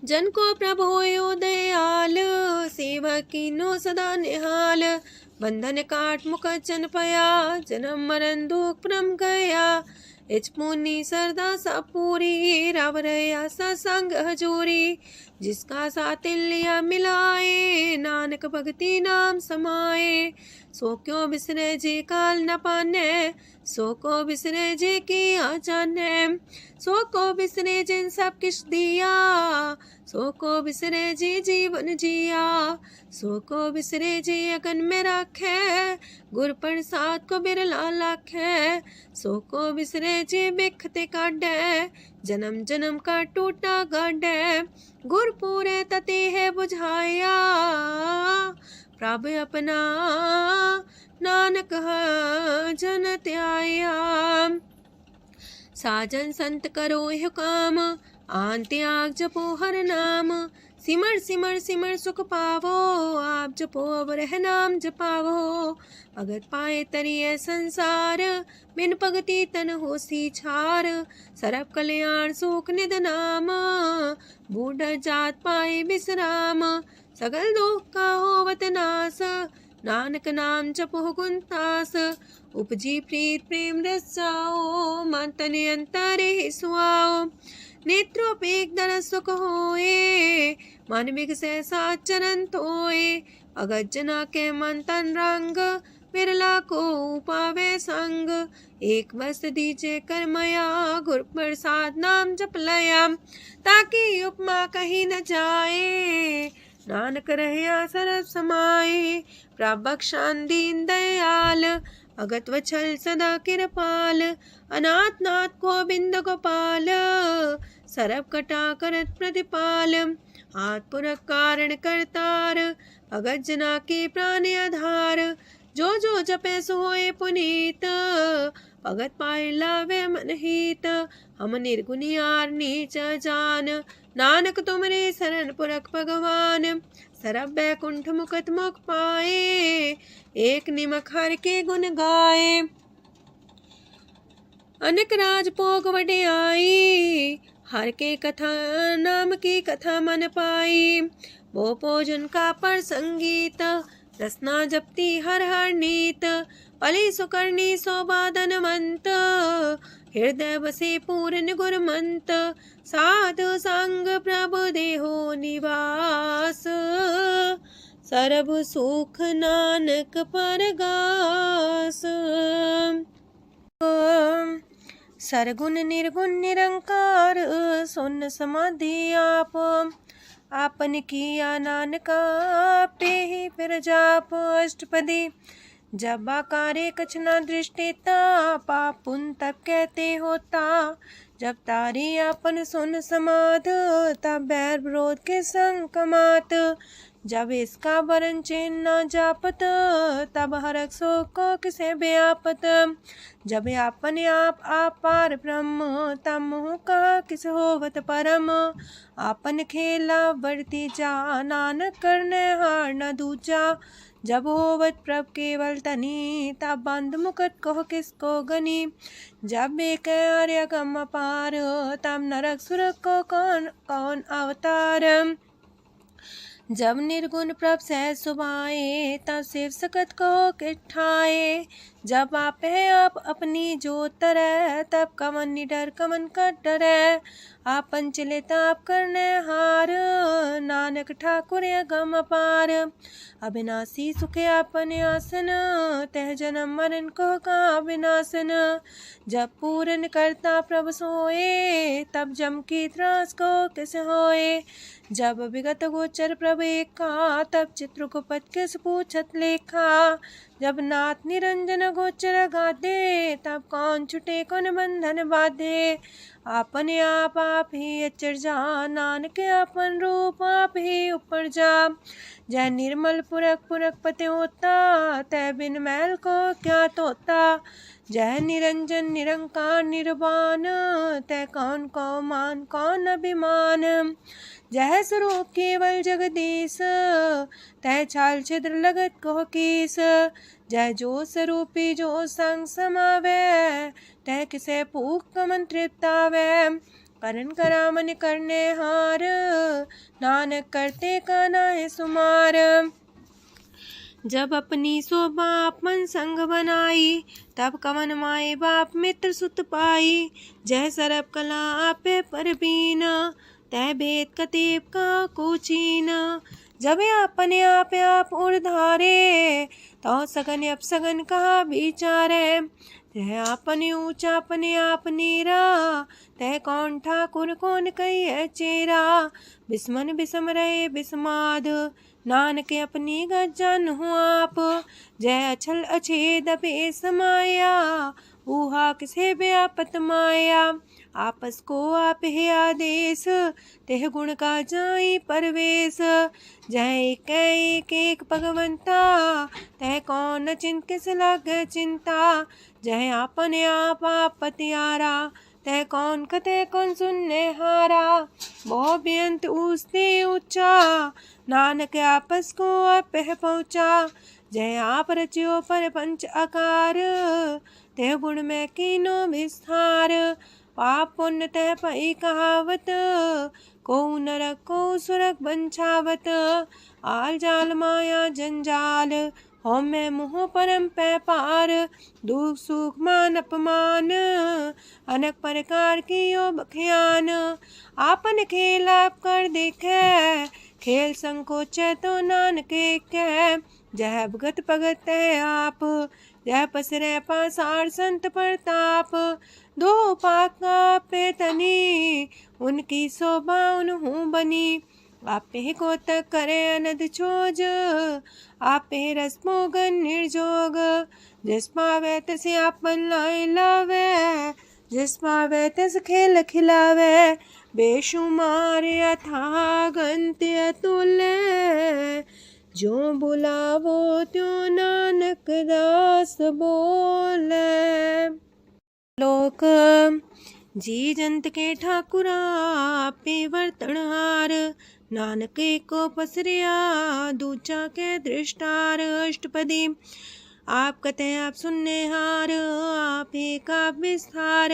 जन को प्रभु होयो दयाल, सेवक की नो सदा निहाल। बंधन काट मुख चन पया, जन्म मरण दुख परम गया। इच पुनी सरदा सा पूरी, रव रया सत्संग हजूरी। जिसका सातिल्य मिलाए, नानक भगति नाम समाए। सो क्यों बिसरे जे काल न पाने, सो को बिसरे जे की आ जाने। सो को बिसरे जिन सब किछ दिया, सो को बिसरे जी जीवन जिया। सो को बिसरे जी अगन में राखे, गुर प्रसाद को बिरला लाखे। सो को बिसरे जी बिखते काढ़े, जन्म जन्म का टूटा गाढ़े। गुर पूरे तते है बुझाया, प्रभ अपना नानक जन त्याया। साजन संत करो यह काम, आन त्याग जपो हर नाम। सिमर सिमर सिमर सुख पावो, आप जपो अब रह नाम जपावो। भगत पाए तरिए संसार, बिन भगति तन होसी छार। सरब कल्याण सुख निध नाम, बूढ़ जात पाए विश्राम। सगल दुख का होवत नाश, नानक नाम जपो गुण तास। उपजी प्रीत प्रेम रस जाओ, मन तन अंतर ही सुआओ। नेत्रोपेक दरस सुख होए, मन बिगसे सात चरण तोए। अगत जना के मन तन रंग, बिरला को पावे संग। एक बस दीजे कर मया, गुर प्रसाद नाम जप लया। ताकि उपमा कहीं न जाए, नानक रहे सरस समाए। प्रभ बख्शान दीन दयाल, अगत वछल सदा कृपाल। अनाथ नाथ गोविंद गोपाल, सरब कटा करत प्रतिपाल। हाथ पुरख कारण करतार, अगत जना के प्राण आधार। जो जो जपे सो होए पुनीत, भगत पाए लावे मन हित। हम निर्गुनियार नीच जान, नानक तुमरे शरण पुरख भगवान। सरब बैकुंठ मुकत मुख पाए, एक निमक हर के गुण गाए। अनक राज भोग वड्याई, हर के कथा नाम की कथा मन पाई। वो भोजन का पर संगीत, रसना जपती हर हर नीत। पली सुकर्णी सोबादन मंत, हृदय बसे पूर्ण गुरमंत। साधु संग प्रभु देहो निवास, सरब सुख नानक परगास। सरगुण निर्गुण निरंकार, सुन समाधि आप। आपन किया नानका, पे ही फिर जाप। अष्टपदी जब आकारे कछ न दृष्टिता, पाप पुन तब कहते होता। जब तारी आपन सुन समाध, तब बैर विरोध के संग कमात। जब इसका वरण चिन्ह न जापत, तब हरक शोक को किसे व्यापत। जब अपने आप पार ब्रह्म, तब मुँह का किस होवत परम। आपन खेला बढ़ती जा, नानक करने हार न दूजा। जब होवत प्रभ केवल तनी, तब बंद मुकट कहो किसको गनी। जब एक आर्य गम पार, तब नरक सुरक को कौन कौन अवतार। जब निर्गुण प्रभ सहज सुभाए, तब शिव सकत को किठाए। जब आप है आप अपनी जो तरह, तब कमन निडर कमन का डरे। आपन चले ताप करने हार, नानक ठाकुर गम पार। अविनाशी सुखे आपने आसन, तह जन्म मरण को का विनाशन। जब पूरन करता प्रभ सोए, तब जम की त्रास को किस होए। जब विगत गोचर प्रभ एका, तब चित्रगुप्त किस पूछत लेखा। जब नाथ निरंजन गोचर गाधे, तब कौन छुटे कौन बंधन बाधे। आपने आप ही अचर जा, नानक आपन रूप आप ही ऊपर जा। जय निर्मल पुरख पुरख पते होता, तय बिन मैल को क्या तोता। जय निरंजन निरंकार निर्वाण, तय कौन को मान कौन अभिमान। जय स्वरूप केवल जगदीश, तय छाल छिद्र लगत को कीस। जय जो स्वरूपी जो संग समावे, तय किसे भूख कमन तृप्तावे। करण करामन करने हार, नानक करते का नाहि सुमार। जब अपनी शोभा अपन संग बनाई, तब कवन माए बाप मित्र सुत पाई। जय सरब कला आपे परबीन, तय भेद कतीब का कुचीन। जब अपने आप उर्धारे, तो सगन अपसगन कहा विचारे। तह अपने ऊंचा अपने आप नीरा, तह कौन ठाकुर कौन कही चेरा। बिस्मन बिसम रहे बिस्माद, नानक अपनी गजन हो आप। जय अछल अछेद पे समाया, ऊहा किसे व्यापत माया। आपस को आप है आदेश, तेह गुण का जाई परवेश। जय एक एक भगवंता, तह कौन चिंत किस लग चिंता। जय अपने आप पतियारा, तह कौन कते कौन सुनने हारा। बहु बेअंत ऊसते ऊंचा, नानक आपस को अपह पहुँचा। जय आप रचियो पर पंच आकार, तह गुण में कीनो विस्तार। पाप पुण्य तह पई कहावत, को नरक को सुरग बंछावत। आल जाल माया जंजाल, हो मैं मुँह परम पै पार। दुख सुख मान अपमान, अनेक प्रकार की यो बख्यान। आपन खेल आप कर देखे, खेल संकोच तो नानक कह। जय भगत भगत है आप, जय पसरे पासार संत प्रताप। दो पाका पे तनी, उनकी शोभा उन्हूं बनी। आपे को तक करे अनद छोज, आपे रस मोगन निर्जोग। जिस पावे तसे आपन लाई लावे, जिस पावे तस खेल खिलावे। बेशुमार अथा गंत अतुल्य, जो बुलावो त्यों नानक दास बोले। लोक जी जंत के ठाकुरा पे वर्तनहार। नानक को पसरिया दूचा के दृष्टार। अष्टपदी आप कते आप सुनने हार, आप एक आप विस्तार।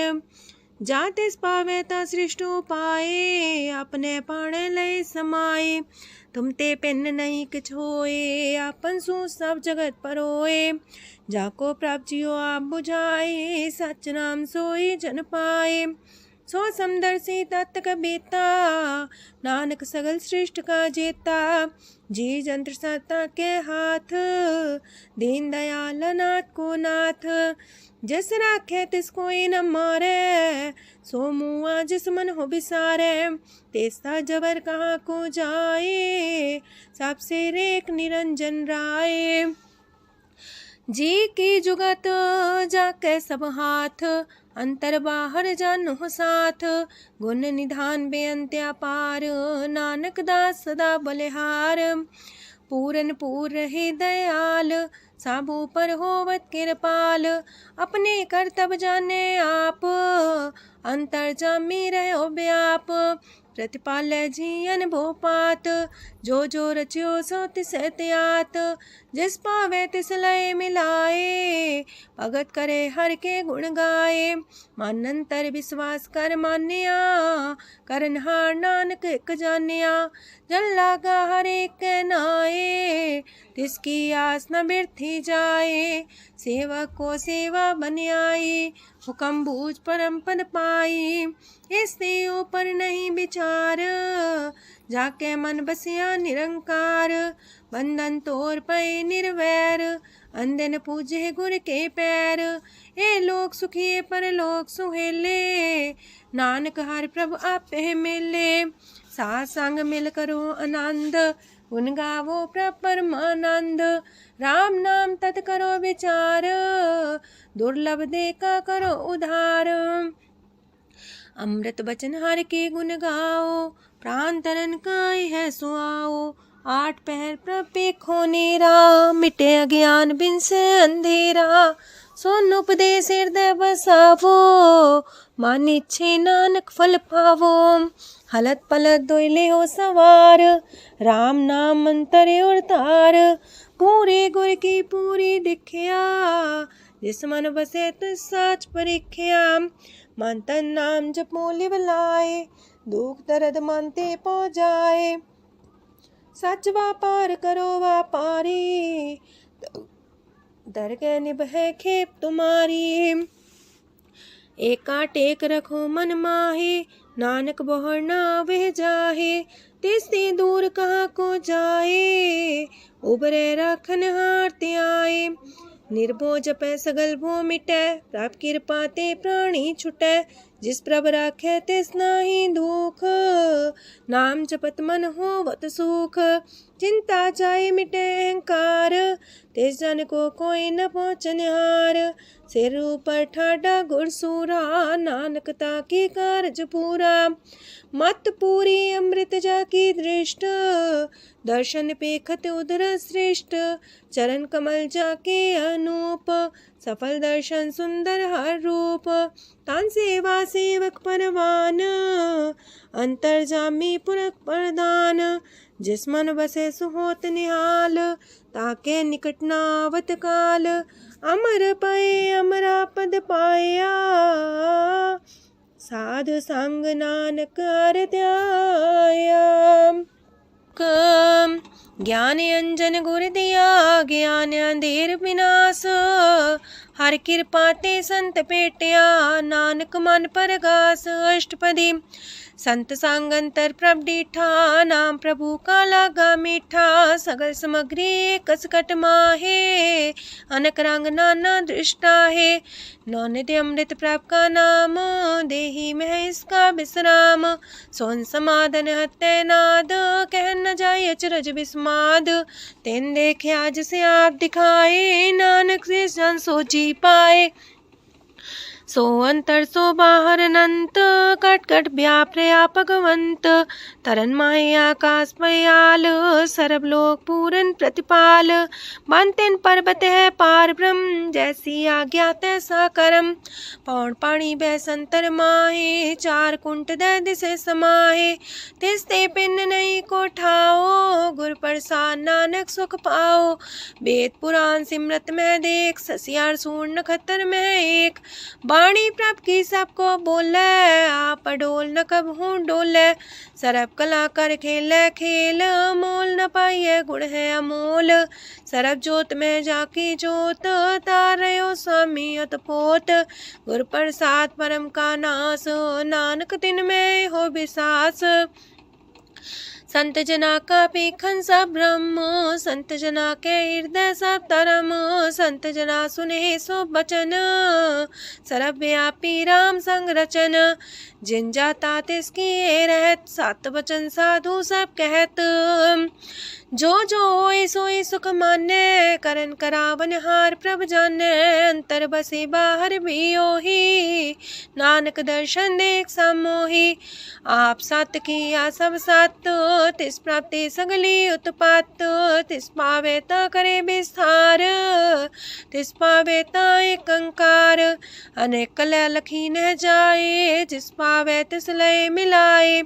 जातिस पावे ता सृष्ट पाए, अपने पाणे लय समाए। तुम ते पिन नहीं किछ होए, आपन सु सब जगत परोए। जाको प्राप्त जियो आप बुझाए, सच नाम सोई जन पाए। सो समदर्शी तत्त बेता, नानक सगल सृष्ट का जेता। जी जंत्र सत्ता के हाथ, दीन दयाल नाथ को नाथ। जिस राखे तिस कोई न मारे, सो मुआ जिस मन हो बिसारे। तेस्ता जबर कहाँ को जाए, सबसे रेख निरंजन राय। जी की जुगत जाके सब हाथ, अंतर बाहर जानो साथ। गुण निधान बेअंत्या पार, नानक दास सदा बलिहार। पूरन पूर रहे दयाल, साबू पर होवत कृपाल। अपने कर्तव्य जाने आप, अंतर जामी रहो व्याप। प्रतिपाल जियन भोपात, जो जो रचियो सो तिस त्यात। जिस पावे तिस लय मिलाए, भगत करे हर के गुण गाए। मानंतर विश्वास कर मान्या, करनहार नानक एक जान्या। जल लागा हर एक नाए, तिसकी आस न बिरथी जाए। सेवक को सेवा बन आई, हुक्म बूझ परम पद पाई। इससे ऊपर नहीं विचार, जाके मन बसिया निरंकार। बंधन तोड़ पे निर्वैर, अंधन पूजे गुर के पैर। ए लोक सुखिए पर लोक सुहेले, नानक हर प्रभु आपे मिले। साथ संग मिल करो आनंद, गुण गावो प्रभु परमानंद। राम नाम तत् करो विचार, दुर्लभ देखा करो उधार। अमृत बचन हर के गुण गाओ, प्राण तरन काय है सुआओ। आठ पहर प्रपे खोनेरा, मिटे अज्ञान बिन से अंधेरा। सोन उपदेश हृदय बसावो, मानिच्छे नानक फल पावो। हलत पलत दोइले हो सवार, राम नाम मंत्र और तार। पूरे गुर की पूरी दिखिया, जिस मन बसे तिस साच परिख्या। मन तन नाम जपो लिव लाए, दुख दर्द मानते पौ जाए। सच व्यापार करो व्यापारी, दरगह निभै खेप तुम्हारी। एका टेक रखो मन माहे, नानक बहुर ना वह जाहे। तिसते दूर कहाँ को जाए, उबरे राखन हार ते आए। निर्भो जपै सगल भो मिटै, प्रभ कृपा ते प्राणी छुटै। जिस प्रभ राखै तिस नाहि दुख, नाम जपत मन होवत सुख। चिंता जाए मिटै अहंकार, तिस जन को कोई न पहुँचनिहार। सिर ऊपर ठाडा गुरसूरा, नानक ताके कारज पूरा। मत पूरी अमृत जाकी दृष्ट, दर्शन पेखत उधर श्रेष्ठ। चरण कमल जाके अनूप, सफल दर्शन सुंदर हर रूप। तान सेवा सेवक परवान, अंतर जामी पुरख प्रदान। जिस मन बसे सुहोत निहाल, ताके निकट नावत काल। अमर पाए अमरा पद पाया, साध संग नानक हर ध्याया। ज्ञान अंजन गुर दिया, ज्ञान अंधेर विनाश। हर कृपा ते संत पेटिया, नानक मन परगास। अष्टपदी संत संग अंतर प्रभ डीठा, नाम प्रभु का लागा मीठा। सगल सामग्री कसकट माहे, अनक रंग नाना दृष्टा है। नौ निधि अमृत प्रभ का नाम, देही में है इसका विश्राम। सोन समाधन हत्ते नाद, कह न जाए अचरज विस्माद। तेन देखे आज से आप दिखाए, नानक से जन सोची पाए। सो अंतर सो बाहर अनंत, कट कट व्याप रहा भगवंत। तरन माहे आकाश पयाल, सरब लोक पूरन प्रतिपाल। बनतेन पर्वत है पार ब्रह्म, जैसी आज्ञा तैसा करम। पौन पाणी बह संतर माहे, चार कुंट दै दिसे समाहे। तिसते पिन नहीं को ठाओ, गुर प्रसाद नानक सुख पाओ। वेद पुराण सिमरत में देख, ससियार सूर नखतर में एक। वाणी प्रभ की सबको बोले, आप अडोल न कबहू डोले। सरब कला कर खेले खेल, मोल न पाइए गुण है अमोल। सरब जोत में जाकी जोत, तारयो स्वामी अतपोत। गुर प्रसाद परम का नास, नानक तिन में हो विसास। संत जना का पेखन सब ब्रह्म, संत जना के हृदय सब धर्म। संत जना सुने सो बचन, सरब व्यापी राम संग रचन। जिन जाता तिसकी रहत, सात वचन साधु सब कहत। जो जो होए सोए सुख माने, करन करावन हार प्रभ जाने। अंतर बसे बाहर भी ओही, नानक दर्शन देख समोही। आप सत किया सब सत, तिस प्राप्ति सगली उत्पात। तिस पावे ता करे विस्तार, तिस पावे ता एक अंकार। अनेक कलय लखी न जाए, जिस पावे तिस लय मिलाए।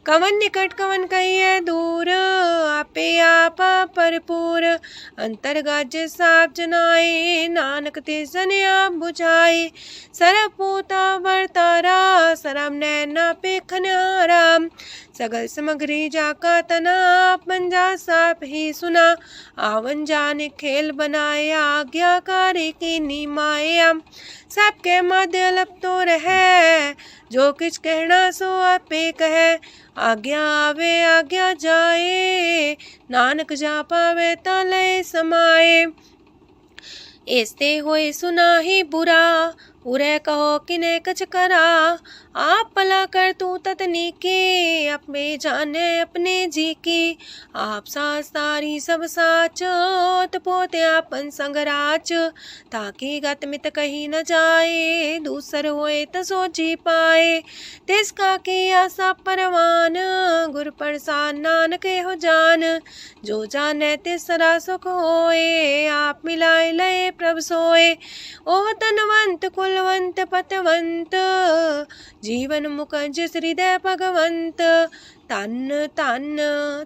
कवन निकट कवन कहिए दूर, आपे आपा भरपूर। अंतर गाजे साप जनाए, नानक तिस जन आप बुझाए। सरब पूता वर्तारा, सरम नैना पेखन हारा। सगल सामग्री जाका तना, आप मंजा साप ही सुना। आवन जाने खेल बनाए, आज्ञाकारी की निमाया। सबके मध्य अलप तो रहे, जो किछ कहना सो आपे कहे। आज्ञा आवे आज्ञा जाए, नानक जा पावे ता लय समाए। ऐसते होए सुना ही बुरा, उरे कहो किने कछ करा। आप भला कर तू ततनी के, अपने जाने अपने जी की। आप सास तारी सब साच, पोते आपन संगराच। ताकि गत मित कही न जाए, दूसर होए त सोची पाए। तिसका किया सब परवान, गुर प्रसाद नानक हो जान। जो जाने तिस सदा सुख होए, आप मिलाए लय प्रभ सोए। ओह तनवंत कुलवंत पतवंत, जीवन मुकज हृदय भगवंत। तन तन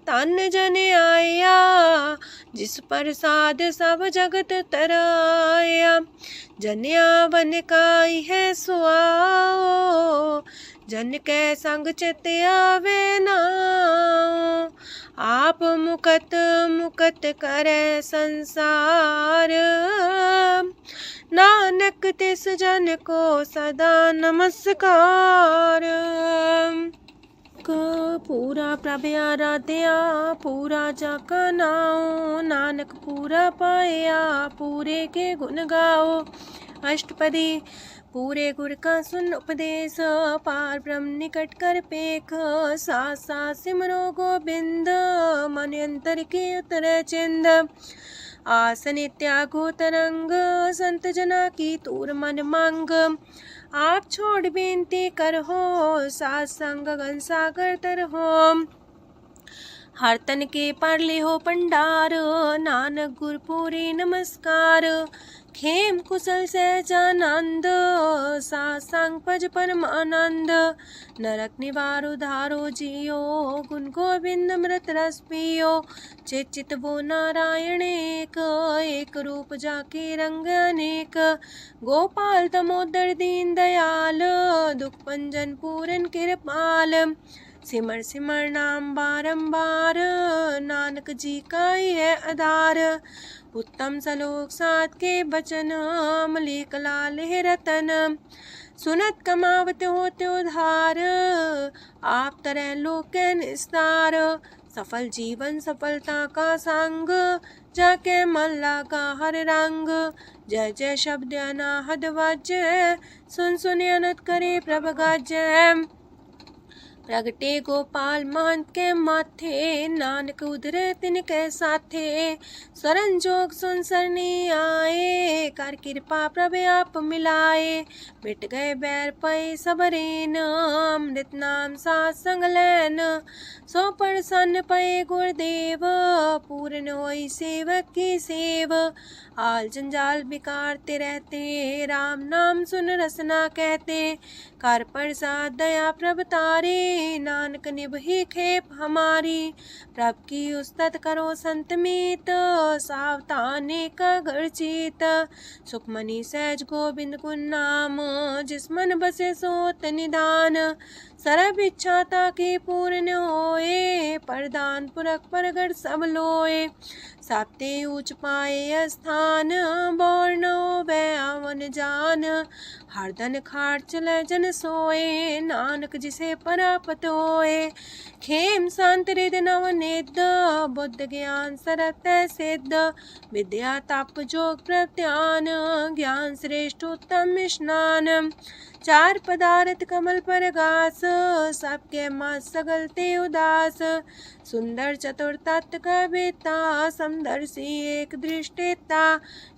तन जन आया, जिस प्रसाद सब जगत तराया। जन्या बन काई है सुआओ, जन कै संग चित आवे नाओ। आप मुकत मुकत करे संसार, नानक तिस जन को सदा नमस्कार। पूरा प्रभ आराध्या पूरा जाका नाओ, नानक पूरा पाया पूरे के गुण गाओ। अष्टपदी पूरे गुर का सुन उपदेश, पार ब्रह्म निकट कर पेख। साथ साथ सिमरो गोबिंद, मन अंतर के उतर चिंद। आसन त्यागो तरंग, संत जना की तूर मन मांग। आप छोड़ बेनती कर हो, सात संग गगन सागर तर हो। हर तन के पर ले हो पंडार, नानक गुर पूरे नमस्कार। खेम कुशल सहजानंद, सासंग पज परमानंद। नरक निवार उधारो जियो, गुण गोविंद मृत रस पियो। चित चित वो नारायण एक, एक रूप जाके रंग अनेक। गोपाल तमोदर दीन दयाल, दुख पंजन पूरन कृपाल। सिमर सिमर नाम बारंबार, नानक जी का ही है आधार। उत्तम सलोक साध के बचन, मलिक लाल है रतन। सुनत कमावत होते उधार, आप तरह लोक निस्तार। सफल जीवन सफलता का संग, जाके मन लागा हर रंग। जय जय शब्द अनाहद वाजय, सुन सुन अनत करे प्रभ गाजय। प्रगटे गोपाल महंत के माथे, नानक उधरे तिनके साथे। स्वरन जोग सुन सरनी आए, कर कृपा प्रभ आप मिलाए। मिट गए बैर पै सबरेन, अमृत नाम साथ संग लैन। सो प्रसन्न पै गुरुदेव, पूर्ण होई सेवक की सेव। आल जंजाल बिकारते रहते, राम नाम सुन रसना कहते। कर प्रसाद दया प्रभ तारे, नानक निभहि खेप हमारी। प्रभ की उस्तत करो संत मीत, सावधाने का घर चीत। सुखमनी सहज गोविंद गुण नाम, जिस मन बसे सोत निधान। सर्व इच्छा ताकी पूर्ण होए, प्रदान पुरख परगट सब लोए। साप्ते ऊंच पाए स्थान, बोर न होवे आवन जान। हरदन खाट चले जन सोए, नानक जिसे परापत होए। खेम शांत हृदय नव निध, बुद्ध ज्ञान सरत सिद्ध। विद्या तप जोग प्रत्यान, ज्ञान श्रेष्ठ उत्तम स्नान। चार पदार्थ कमल पर घास, सबके मास सगलते उदास। सुंदर चतुर तत्व का बेता, समदर्शी एक दृष्टिता।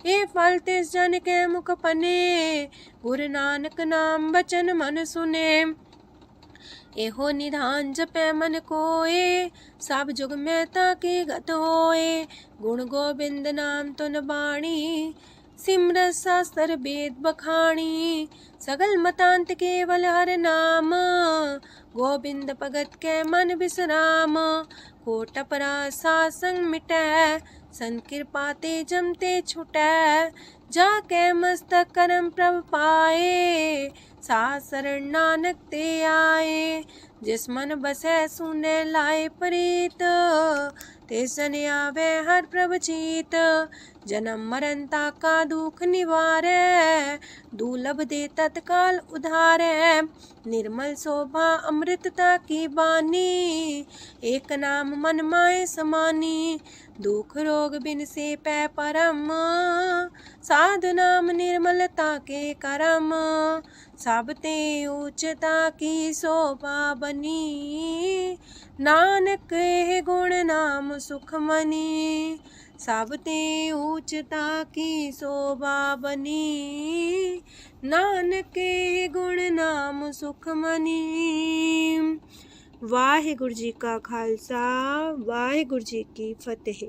ये फल तिस जन के मुख पने, गुरु नानक नाम बचन मन सुने। एहो निधान जपै मन कोए, सब जुग में ताके गत होए। गुण गोविंद नाम तुन बाणी, सिमरत शास्त्र वेद बखाणी। सगल मतांत केवल हर नाम, गोविंद भगत के मन विश्राम। कोट अपराध सात संग मिटै, संत कृपा ते जमते छुटै। जाके मस्तक करम प्रभ पाए, साथ शरण नानक ते आए। जिस मन बसै सुने लाए प्रीत, तिस जन आवे हर प्रभ चीत। जन्म मरनता का दुख निवारै, दुर्लभ दे तत्काल उधारै। निर्मल शोभा अमृतता की बानी, एक नाम मन माए समानी। दुख रोग बिन से पै परम, साधु नाम निर्मलता के करम। सब ते उच्चता की शोभा बनी, नानक है गुण नाम सुखमनी। सब ते उच्चता की शोभा बनी, नानक है गुण नाम सुखमनी। वाहिगुरु जी का खालसा, वाहिगुरु जी की फतेह।